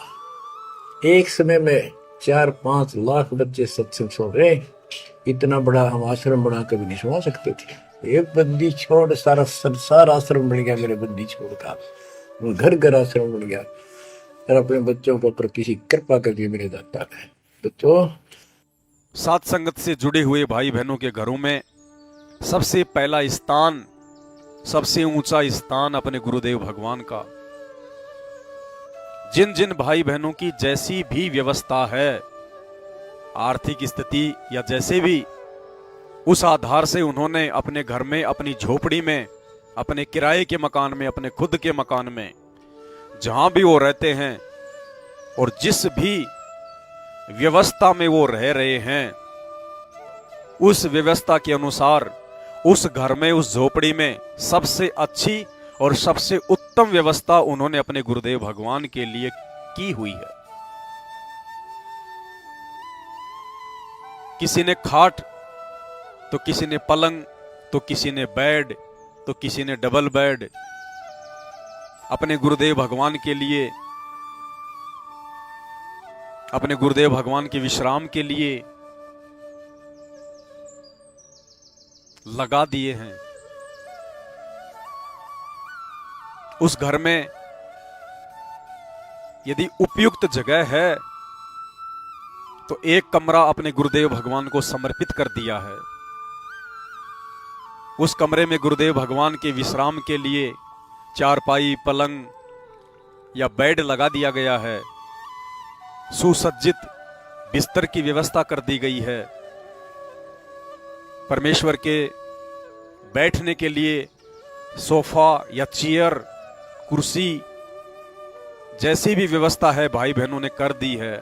एक समय में 4-5 लाख बच्चे सत्संग सुन रहे। इतना बड़ा हम आश्रम बना कभी नहीं सुना सकते थे। एक बंदी छोड़ सारा संसार आश्रम बन गया मेरे बंदी छोड़ का, घर घर आश्रम बन गया। और अपने बच्चों को ऊपर किसी कृपा कर दी मेरे दाता ने। बच्चों सात संगत से जुड़े हुए भाई बहनों के घरों में सबसे पहला स्थान, सबसे ऊंचा स्थान अपने गुरुदेव भगवान का। जिन जिन भाई बहनों की जैसी भी व्यवस्था है, आर्थिक स्थिति या जैसे भी, उस आधार से उन्होंने अपने घर में, अपनी झोपड़ी में, अपने किराए के मकान में, अपने खुद के मकान में, जहां भी वो रहते हैं और जिस भी व्यवस्था में वो रह रहे हैं, उस व्यवस्था के अनुसार उस घर में, उस झोपड़ी में सबसे अच्छी और सबसे उत्तम व्यवस्था उन्होंने अपने गुरुदेव भगवान के लिए की हुई है। किसी ने खाट, तो किसी ने पलंग, तो किसी ने बेड, तो किसी ने डबल बेड अपने गुरुदेव भगवान के लिए, अपने गुरुदेव भगवान के विश्राम के लिए लगा दिए हैं। उस घर में यदि उपयुक्त जगह है तो एक कमरा अपने गुरुदेव भगवान को समर्पित कर दिया है। उस कमरे में गुरुदेव भगवान के विश्राम के लिए चारपाई, पलंग या बेड लगा दिया गया है। सुसज्जित बिस्तर की व्यवस्था कर दी गई है। परमेश्वर के बैठने के लिए सोफा या चेयर, कुर्सी जैसी भी व्यवस्था है भाई बहनों ने कर दी है।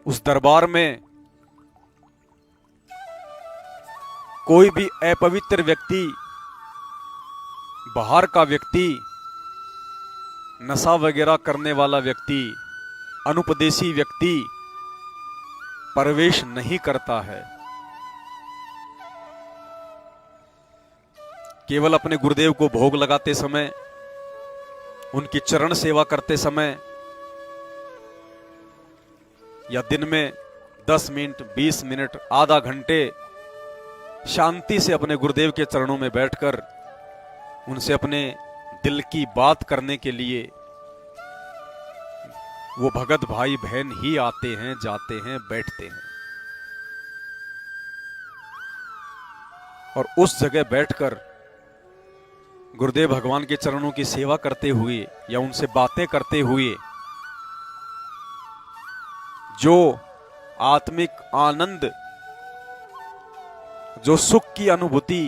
उस दरबार में कोई भी अपवित्र व्यक्ति, बाहर का व्यक्ति, नशा वगैरह करने वाला व्यक्ति, अनुपदेशी व्यक्ति प्रवेश नहीं करता है। केवल अपने गुरुदेव को भोग लगाते समय, उनकी चरण सेवा करते समय या दिन में 10 मिनट, 20 मिनट, आधा घंटे शांति से अपने गुरुदेव के चरणों में बैठकर उनसे अपने दिल की बात करने के लिए वो भगत भाई बहन ही आते हैं, जाते हैं, बैठते हैं। और उस जगह बैठकर गुरुदेव भगवान के चरणों की सेवा करते हुए या उनसे बातें करते हुए जो आत्मिक आनंद, जो सुख की अनुभूति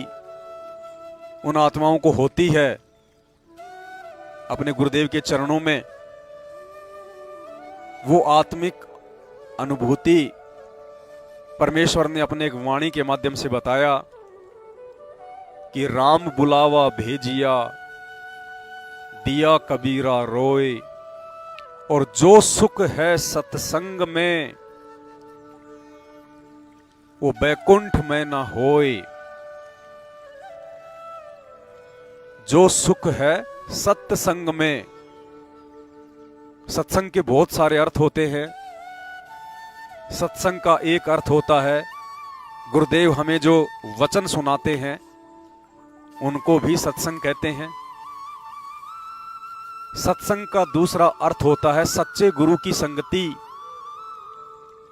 उन आत्माओं को होती है अपने गुरुदेव के चरणों में, वो आत्मिक अनुभूति परमेश्वर ने अपने एक वाणी के माध्यम से बताया कि राम बुलावा भेजिया, दिया कबीरा रोए, और जो सुख है सत्संग में वो बैकुंठ में ना होए। जो सुख है सत्संग में। सत्संग के बहुत सारे अर्थ होते हैं। सत्संग का एक अर्थ होता है, गुरुदेव हमें जो वचन सुनाते हैं उनको भी सत्संग कहते हैं। सत्संग का दूसरा अर्थ होता है सच्चे गुरु की संगति।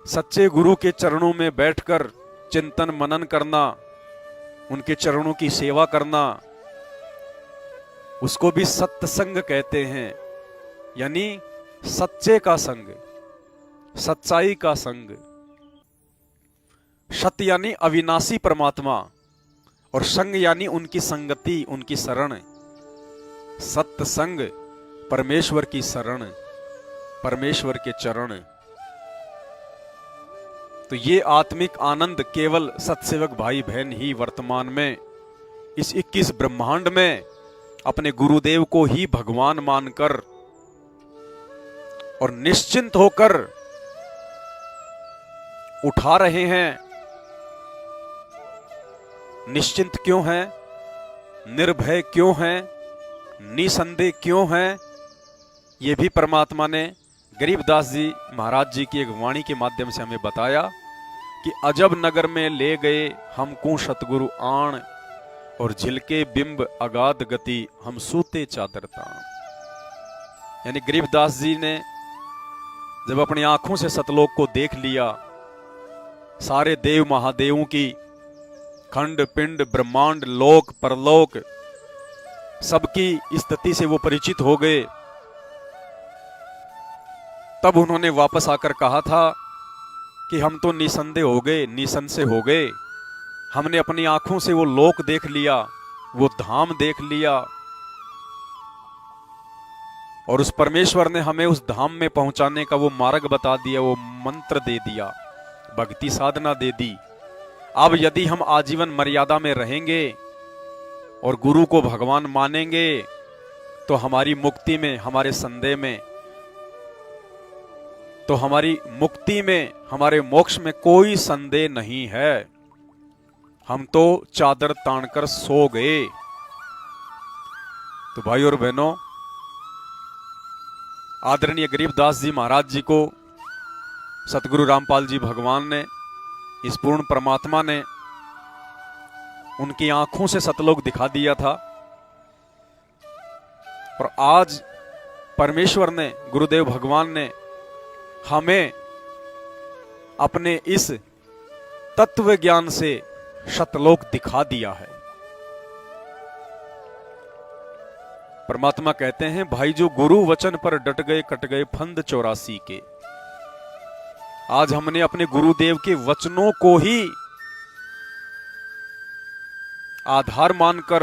सच्चे गुरु के चरणों में बैठकर चिंतन मनन करना, उनके चरणों की सेवा करना, उसको भी सत्संग कहते हैं। यानी सच्चे का संग, सच्चाई का संग। सत्य यानी अविनाशी परमात्मा और संग यानी उनकी संगति, उनकी शरण। सत्संग परमेश्वर की शरण, परमेश्वर के चरण। तो ये आत्मिक आनंद केवल सत्सेवक भाई बहन ही वर्तमान में इस 21 ब्रह्मांड में अपने गुरुदेव को ही भगवान मानकर और निश्चिंत होकर उठा रहे हैं। निश्चिंत क्यों हैं? निर्भय क्यों हैं, निसंदेह क्यों हैं, ये भी परमात्मा ने गरीबदास जी महाराज जी की एक वाणी के माध्यम से हमें बताया कि अजब नगर में ले गए हमको सतगुरु आण, और झिलके बिंब अगाध गति हम सूते चादर तान। यानी गरीबदास जी ने जब अपनी आंखों से सतलोक को देख लिया, सारे देव महादेवों की खंड पिंड ब्रह्मांड लोक परलोक सबकी स्थिति से वो परिचित हो गए, तब उन्होंने वापस आकर कहा था कि हम तो निसंदेह हो गए, निसंशय हो गए। हमने अपनी आंखों से वो लोक देख लिया, वो धाम देख लिया, और उस परमेश्वर ने हमें उस धाम में पहुंचाने का वो मार्ग बता दिया, वो मंत्र दे दिया, भक्ति साधना दे दी। अब यदि हम आजीवन मर्यादा में रहेंगे और गुरु को भगवान मानेंगे तो हमारी मुक्ति में, हमारे संदेह में, तो हमारी मुक्ति में, हमारे मोक्ष में कोई संदेह नहीं है। हम तो चादर तानकर सो गए। तो भाई और बहनों, आदरणीय गरीबदास जी महाराज जी को सतगुरु रामपाल जी भगवान ने, इस पूर्ण परमात्मा ने उनकी आंखों से सतलोक दिखा दिया था, और आज परमेश्वर ने, गुरुदेव भगवान ने हमें अपने इस तत्व ज्ञान से सतलोक दिखा दिया है। परमात्मा कहते हैं, भाई जो गुरु वचन पर डट गए कट गए फंद 84 के। आज हमने अपने गुरुदेव के वचनों को ही आधार मानकर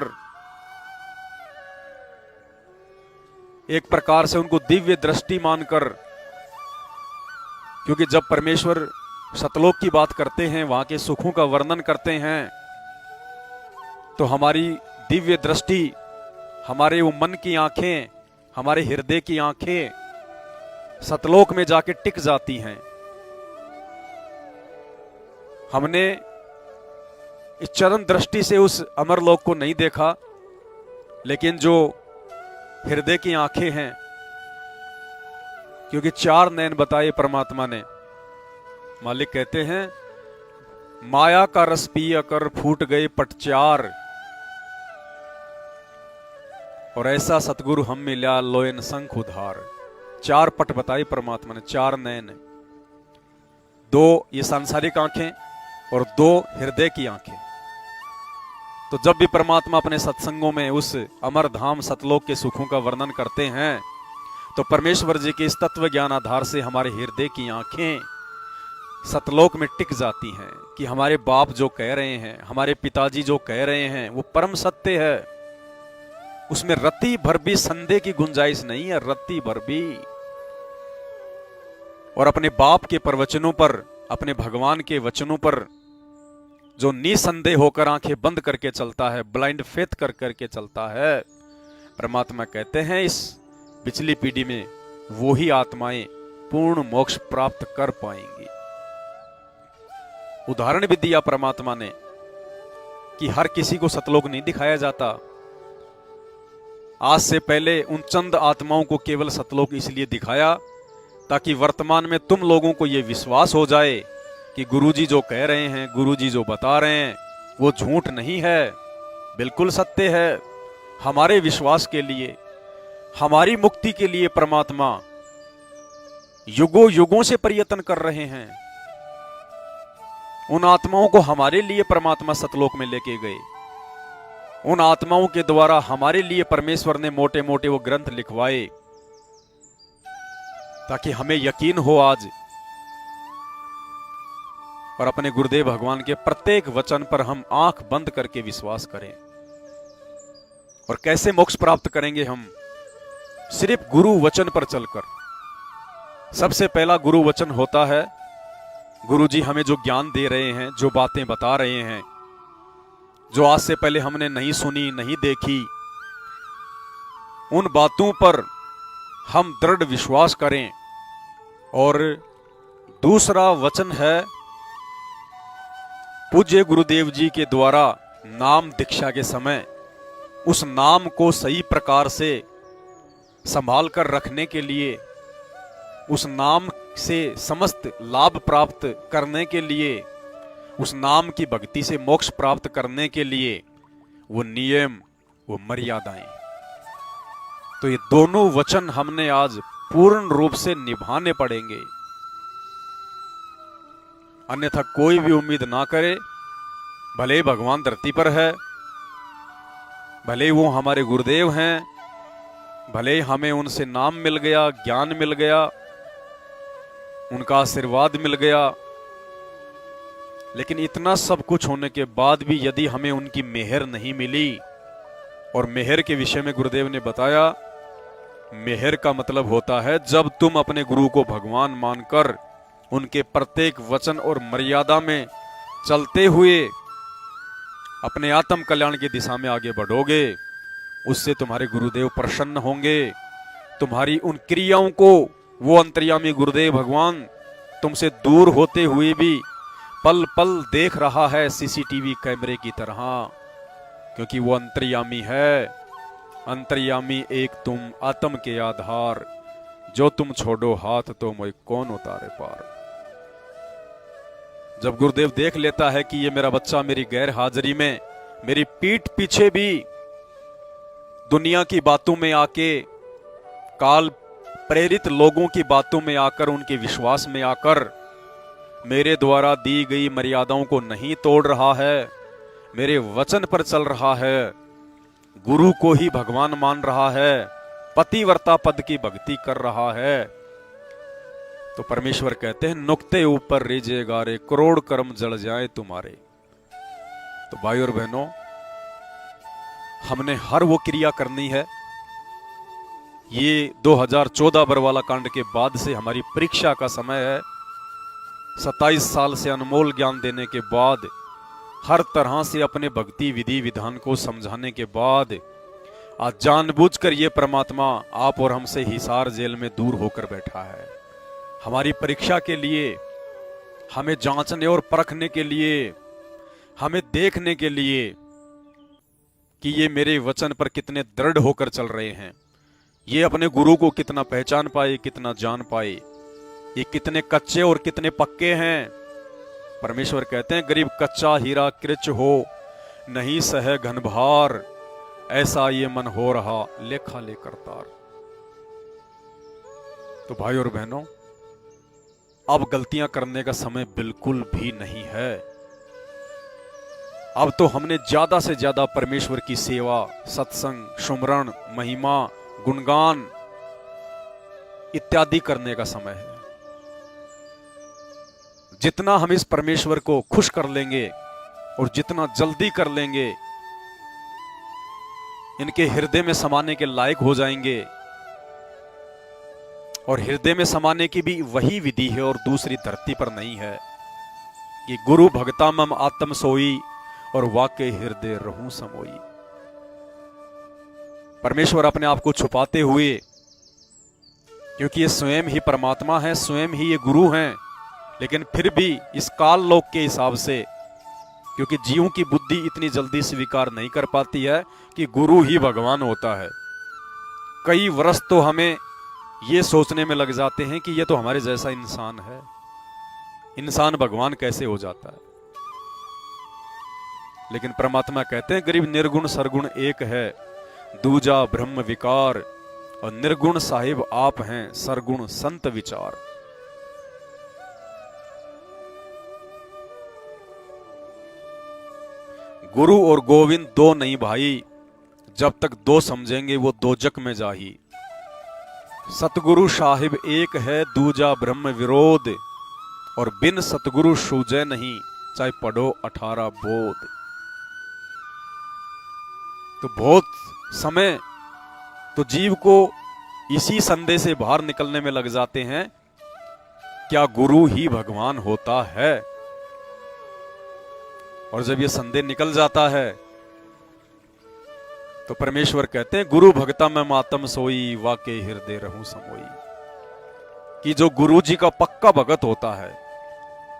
एक प्रकार से उनको दिव्य दृष्टि मानकर, क्योंकि जब परमेश्वर सतलोक की बात करते हैं, वहां के सुखों का वर्णन करते हैं, तो हमारी दिव्य दृष्टि, हमारे वो मन की आंखें, हमारे हृदय की आंखें सतलोक में जाके टिक जाती हैं। हमने इस चरण दृष्टि से उस अमरलोक को नहीं देखा, लेकिन जो हृदय की आंखें हैं, क्योंकि 4 नयन बताए परमात्मा ने। मालिक कहते हैं, माया का रस पिया कर फूट गए पट 4, और ऐसा सतगुरु हम मिला लोयन संख उधार। 4 पट बताई परमात्मा ने, 4 नयन, 2 ये सांसारिक आंखें और 2 हृदय की आंखें। तो जब भी परमात्मा अपने सत्संगों में उस अमर धाम सतलोक के सुखों का वर्णन करते हैं, तो परमेश्वर जी के इस तत्व ज्ञान आधार से हमारे हृदय की आंखें सतलोक में टिक जाती हैं कि हमारे बाप जो कह रहे हैं, हमारे पिताजी जो कह रहे हैं, वो परम सत्य है। उसमें रत्ती भर भी संदेह की गुंजाइश नहीं है, रत्ती भर भी। और अपने बाप के प्रवचनों पर, अपने भगवान के वचनों पर जो निसंदेह होकर आंखें बंद करके चलता है, ब्लाइंड फेथ कर करके चलता है, परमात्मा कहते हैं इस पिछली पीढ़ी में वो ही आत्माएं पूर्ण मोक्ष प्राप्त कर पाएंगी। उदाहरण भी दिया परमात्मा ने कि हर किसी को सतलोक नहीं दिखाया जाता। आज से पहले उन चंद आत्माओं को केवल सतलोक इसलिए दिखाया ताकि वर्तमान में तुम लोगों को यह विश्वास हो जाए कि गुरुजी जो कह रहे हैं, गुरुजी जो बता रहे हैं, वो झूठ नहीं है, बिल्कुल सत्य है। हमारे विश्वास के लिए, हमारी मुक्ति के लिए परमात्मा युगों युगों से प्रयत्न कर रहे हैं। उन आत्माओं को हमारे लिए परमात्मा सतलोक में लेके गए। उन आत्माओं के द्वारा हमारे लिए परमेश्वर ने मोटे मोटे वो ग्रंथ लिखवाए ताकि हमें यकीन हो आज, और अपने गुरुदेव भगवान के प्रत्येक वचन पर हम आंख बंद करके विश्वास करें। और कैसे मोक्ष प्राप्त करेंगे हम? सिर्फ गुरु वचन पर चलकर। सबसे पहला गुरु वचन होता है, गुरु जी हमें जो ज्ञान दे रहे हैं, जो बातें बता रहे हैं, जो आज से पहले हमने नहीं सुनी, नहीं देखी, उन बातों पर हम दृढ़ विश्वास करें। और दूसरा वचन है पूज्य गुरुदेव जी के द्वारा नाम दीक्षा के समय उस नाम को सही प्रकार से संभाल कर रखने के लिए, उस नाम से समस्त लाभ प्राप्त करने के लिए, उस नाम की भक्ति से मोक्ष प्राप्त करने के लिए वो नियम, वो मर्यादाएं, तो ये दोनों वचन हमने आज पूर्ण रूप से निभाने पड़ेंगे। अन्यथा कोई भी उम्मीद ना करे, भले ही भगवान धरती पर है, भले ही वो हमारे गुरुदेव हैं, भले ही हमें उनसे नाम मिल गया, ज्ञान मिल गया, उनका आशीर्वाद मिल गया, लेकिन इतना सब कुछ होने के बाद भी यदि हमें उनकी मेहर नहीं मिली, और मेहर के विषय में गुरुदेव ने बताया, मेहर का मतलब होता है जब तुम अपने गुरु को भगवान मानकर उनके प्रत्येक वचन और मर्यादा में चलते हुए अपने आत्म कल्याण की दिशा में आगे बढ़ोगे, उससे तुम्हारे गुरुदेव प्रसन्न होंगे। तुम्हारी उन क्रियाओं को वो अंतर्यामी गुरुदेव भगवान तुमसे दूर होते हुए भी पल पल देख रहा है, सीसीटीवी कैमरे की तरह, क्योंकि वो अंतर्यामी है। अंतर्यामी एक तुम आत्म के आधार, जो तुम छोड़ो हाथ तो मैं कौन उतारे पार। जब गुरुदेव देख लेता है कि ये मेरा बच्चा मेरी गैर हाजिरी में, मेरी पीठ पीछे भी दुनिया की बातों में आके, काल प्रेरित लोगों की बातों में आकर, उनके विश्वास में आकर मेरे द्वारा दी गई मर्यादाओं को नहीं तोड़ रहा है, मेरे वचन पर चल रहा है, गुरु को ही भगवान मान रहा है, पतिव्रता पद की भक्ति कर रहा है, तो परमेश्वर कहते हैं नुक्ते ऊपर रीजे गारे, करोड़ कर्म जल जाए तुम्हारे। तो भाई और बहनों, हमने हर वो क्रिया करनी है। ये 2014 बरवाला कांड के बाद से हमारी परीक्षा का समय है। 27 साल से अनमोल ज्ञान देने के बाद, हर तरह से अपने भक्ति विधि विधान को समझाने के बाद, आज जानबूझकर ये परमात्मा आप और हमसे हिसार जेल में दूर होकर बैठा है, हमारी परीक्षा के लिए, हमें जांचने और परखने के लिए, हमें देखने के लिए कि ये मेरे वचन पर कितने दृढ़ होकर चल रहे हैं, ये अपने गुरु को कितना पहचान पाए, कितना जान पाए, ये कितने कच्चे और कितने पक्के हैं। परमेश्वर कहते हैं गरीब कच्चा हीरा कृच हो, नहीं सह घन भार, ऐसा ये मन हो रहा लेखा लेकर तार। तो भाई और बहनों, अब गलतियां करने का समय बिल्कुल भी नहीं है। अब तो हमने ज्यादा से ज्यादा परमेश्वर की सेवा, सत्संग, सुमरण, महिमा, गुणगान इत्यादि करने का समय है। जितना हम इस परमेश्वर को खुश कर लेंगे और जितना जल्दी कर लेंगे, इनके हृदय में समाने के लायक हो जाएंगे। और हृदय में समाने की भी वही विधि है और दूसरी धरती पर नहीं है कि गुरु भगता मम आत्म सोई और वाके हृदय रहूं समोई। परमेश्वर अपने आप को छुपाते हुए, क्योंकि ये स्वयं ही परमात्मा है, स्वयं ही ये गुरु हैं, लेकिन फिर भी इस काल लोक के हिसाब से, क्योंकि जीवों की बुद्धि इतनी जल्दी स्वीकार नहीं कर पाती है कि गुरु ही भगवान होता है। कई वर्ष तो हमें ये सोचने में लग जाते हैं कि ये तो हमारे जैसा इंसान है, इंसान भगवान कैसे हो जाता है। लेकिन परमात्मा कहते हैं गरीब निर्गुण सरगुण एक है, दूजा ब्रह्म विकार, और निर्गुण साहिब आप हैं, सरगुण संत विचार। गुरु और गोविंद दो नहीं भाई, जब तक दो समझेंगे वो दोजक में जाही। सतगुरु साहिब एक है, दूजा ब्रह्म विरोध, और बिन सतगुरु सूझे नहीं, चाहे पढ़ो 18 बोध। तो बहुत समय तो जीव को इसी संदेह से बाहर निकलने में लग जाते हैं, क्या गुरु ही भगवान होता है? और जब ये संदेह निकल जाता है तो परमेश्वर कहते हैं गुरु भगता में मातम सोई, वाके हृदय रहूं समोई। कि जो गुरु जी का पक्का भगत होता है,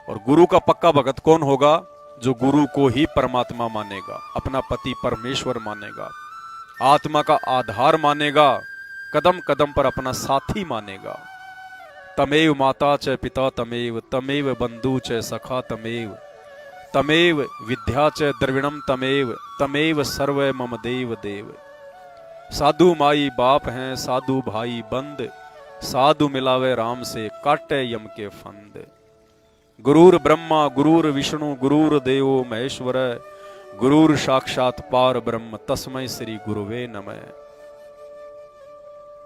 और गुरु का पक्का भगत कौन होगा? जो गुरु को ही परमात्मा मानेगा, अपना पति परमेश्वर मानेगा, आत्मा का आधार मानेगा, कदम कदम पर अपना साथी मानेगा। तमेव माता च पिता तमेव, तमेव बंधु च सखा तमेव, तमेव विद्या च द्रविणम तमेव, तमेव सर्व मम देव देव। साधु माई बाप हैं, साधु भाई बंद, साधु मिलावे राम से काटे यम के फंद। गुरुर ब्रह्मा गुरुर विष्णु गुरुर देवो महेश्वर, गुरुर साक्षात पार ब्रह्म तस्मै श्री गुरुवे नमः।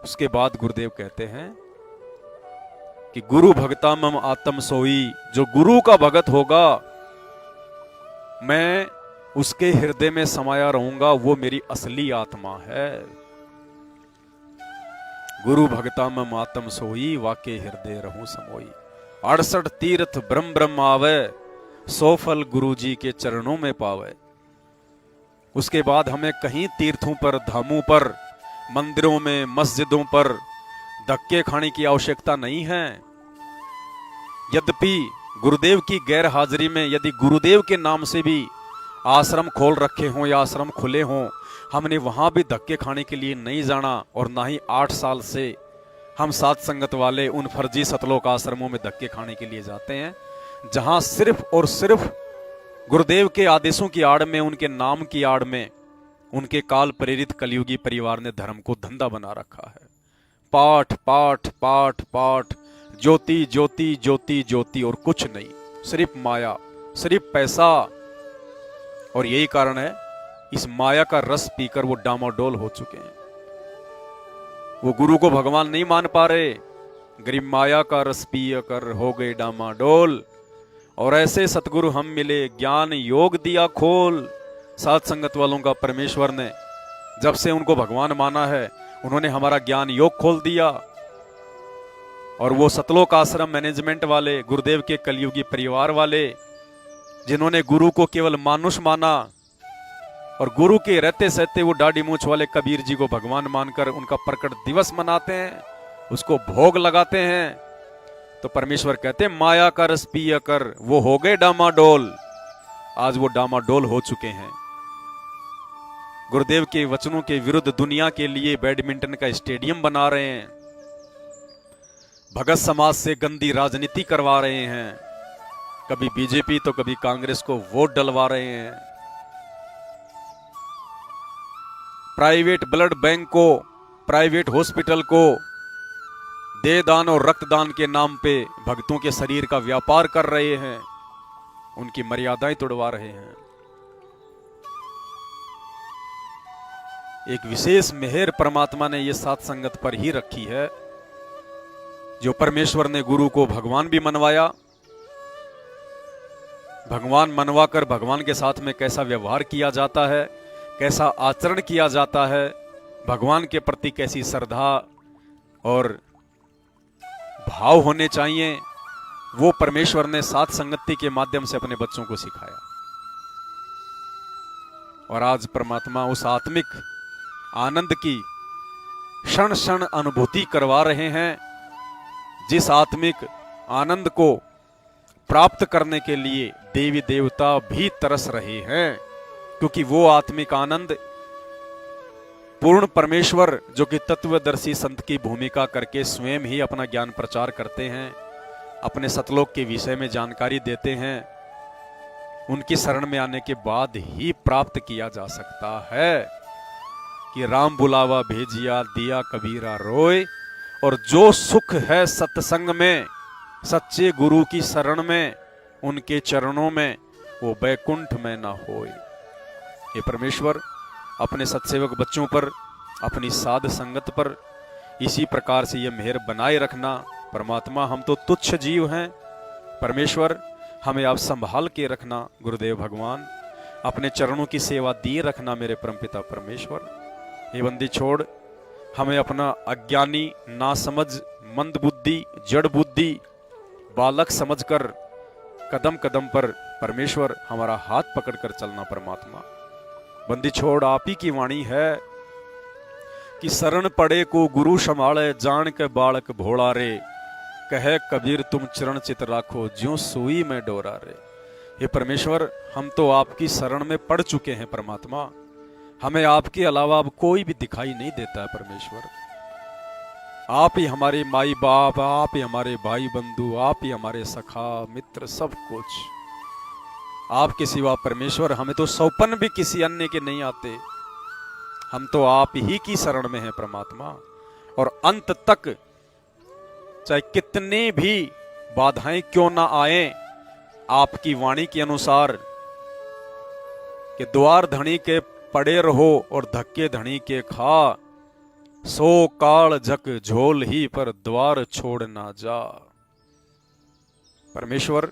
उसके बाद गुरुदेव कहते हैं कि गुरु भगता मम आत्म सोई, जो गुरु का भगत होगा मैं उसके हृदय में समाया रहूंगा, वो मेरी असली आत्मा है। गुरु भगता मम आत्म सोई, वाके हृदय रहूं समोई। 68 तीर्थ ब्रह्म ब्रह्म आवे, 100 फल गुरु जी के चरणों में पावे। उसके बाद हमें कहीं तीर्थों पर, धामों पर, मंदिरों में, मस्जिदों पर धक्के खाने की आवश्यकता नहीं है। यद्यपि गुरुदेव की गैर हाजिरी में यदि गुरुदेव के नाम से भी आश्रम खोल रखे हों या आश्रम खुले हों, हमने वहां भी धक्के खाने के लिए नहीं जाना, और ना ही 8 साल से हम साथ संगत वाले उन फर्जी सतलोक आश्रमों में धक्के खाने के लिए जाते हैं, जहां सिर्फ और सिर्फ गुरुदेव के आदेशों की आड़ में, उनके नाम की आड़ में, उनके काल प्रेरित कलयुगी परिवार ने धर्म को धंधा बना रखा है। पाठ पाठ पाठ पाठ, ज्योति ज्योति ज्योति ज्योति, और कुछ नहीं, सिर्फ माया, सिर्फ पैसा। और यही कारण है इस माया का रस पीकर वो डामाडोल हो चुके हैं। वो गुरु को भगवान नहीं मान पा रहे, गरीब माया का रस पिया कर हो गए डामाडोल। और ऐसे सतगुरु हम मिले, ज्ञान योग दिया खोल। साथ संगत वालों का परमेश्वर ने जब से उनको भगवान माना है, उन्होंने हमारा ज्ञान योग खोल दिया। और वो सतलोक आश्रम मैनेजमेंट वाले, गुरुदेव के कलयुगी परिवार वाले, जिन्होंने गुरु को केवल मानुष माना और गुरु के रहते सहते वो दाढ़ी मूंछ वाले कबीर जी को भगवान मानकर उनका प्रकट दिवस मनाते हैं, उसको भोग लगाते हैं, तो परमेश्वर कहते हैं माया का रस पिया कर वो हो गए डामाडोल। आज वो डामाडोल हो चुके हैं। गुरुदेव के वचनों के विरुद्ध दुनिया के लिए बैडमिंटन का स्टेडियम बना रहे हैं, भगत समाज से गंदी राजनीति करवा रहे हैं, कभी बीजेपी तो कभी कांग्रेस को वोट डलवा रहे हैं, प्राइवेट ब्लड बैंक को, प्राइवेट हॉस्पिटल को दे दान और रक्तदान के नाम पे भक्तों के शरीर का व्यापार कर रहे हैं, उनकी मर्यादाएं तोड़वा रहे हैं। एक विशेष मेहर परमात्मा ने यह साथ संगत पर ही रखी है, जो परमेश्वर ने गुरु को भगवान भी मनवाया। भगवान मनवाकर भगवान के साथ में कैसा व्यवहार किया जाता है, कैसा आचरण किया जाता है, भगवान के प्रति कैसी श्रद्धा और भाव होने चाहिए, वो परमेश्वर ने साथ संगति के माध्यम से अपने बच्चों को सिखाया। और आज परमात्मा उस आत्मिक आनंद की क्षण क्षण अनुभूति करवा रहे हैं, जिस आत्मिक आनंद को प्राप्त करने के लिए देवी देवता भी तरस रहे हैं, क्योंकि वो आत्मिक आनंद पूर्ण परमेश्वर जो कि तत्वदर्शी संत की भूमिका करके स्वयं ही अपना ज्ञान प्रचार करते हैं, अपने सतलोक के विषय में जानकारी देते हैं, उनकी शरण में आने के बाद ही प्राप्त किया जा सकता है। कि राम बुलावा भेजिया दिया कबीरा रोए, और जो सुख है सत्संग में, सच्चे गुरु की शरण में, उनके चरणों में, वो बैकुंठ में ना होए। ये परमेश्वर अपने सत्सेवक बच्चों पर, अपनी साध संगत पर इसी प्रकार से ये मेहर बनाए रखना। परमात्मा हम तो तुच्छ जीव हैं, परमेश्वर हमें आप संभाल के रखना। गुरुदेव भगवान अपने चरणों की सेवा दिए रखना मेरे परमपिता परमेश्वर। ये बंदी छोड़ हमें अपना अज्ञानी, नासमझ, मंद बुद्धि, जड़ बुद्धि, बालक समझकर कदम कदम पर परमेश्वर हमारा हाथ पकड़कर चलना। परमात्मा बंदी छोड़ आप ही की वाणी है कि शरण पड़े को गुरु संभाले, जान के बालक भोला रे, कहे कबीर तुम चरण चित राखो, ज्यों सुई में डोरा रे। हे परमेश्वर हम तो आपकी शरण में पड़ चुके हैं परमात्मा, हमें आपके अलावा अब कोई भी दिखाई नहीं देता है परमेश्वर। आप ही हमारे माई बाप, आप ही हमारे भाई बंधु, आप ही हमारे सखा मित्र, सब कुछ आपके सिवा परमेश्वर। हमें तो सौपन भी किसी अन्य के नहीं आते। हम तो आप ही की शरण में हैं परमात्मा। और अंत तक चाहे कितनी भी बाधाएं क्यों ना आए, आपकी वाणी के अनुसार कि द्वार धनी के पड़े रहो और धक्के धनी के खा, सो काल झक झोल ही पर द्वार छोड़ ना जा। परमेश्वर,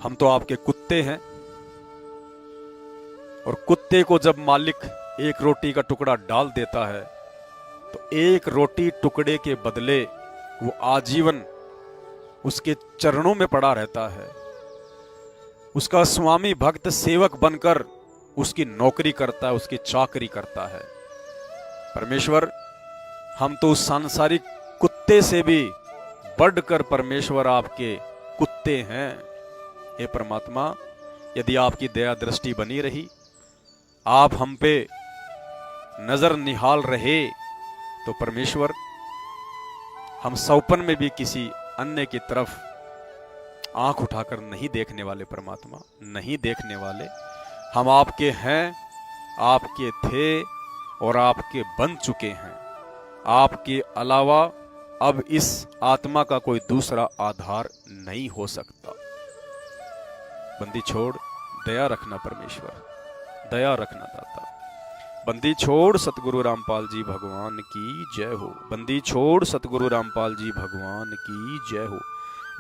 हम तो आपके कुत्ते हैं, और कुत्ते को जब मालिक एक रोटी का टुकड़ा डाल देता है तो एक रोटी टुकड़े के बदले वो आजीवन उसके चरणों में पड़ा रहता है। उसका स्वामी भक्त सेवक बनकर उसकी नौकरी करता है, उसकी चाकरी करता है। परमेश्वर, हम तो उस सांसारिक कुत्ते से भी बढ़कर परमेश्वर आपके कुत्ते हैं। हे परमात्मा, यदि आपकी दया दृष्टि बनी रही, आप हम पे नजर निहाल रहे, तो परमेश्वर हम सौपन में भी किसी अन्य की तरफ आंख उठाकर नहीं देखने वाले। परमात्मा, नहीं देखने वाले। हम आपके हैं, आपके थे और आपके बन चुके हैं। आपके अलावा अब इस आत्मा का कोई दूसरा आधार नहीं हो सकता। बंदी छोड़, दया रखना परमेश्वर, दया रखना दाता। बंदी छोड़ सतगुरु रामपाल जी भगवान की जय हो। बंदी छोड़ सतगुरु रामपाल जी भगवान की जय हो।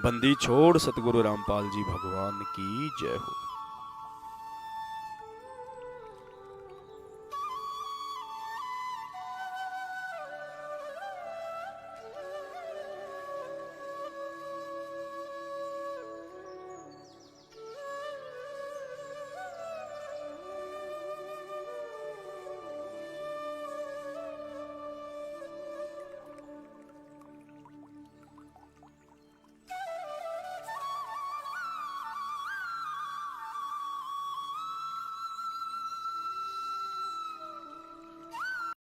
बंदी छोड़ सतगुरु रामपाल जी भगवान की जय हो।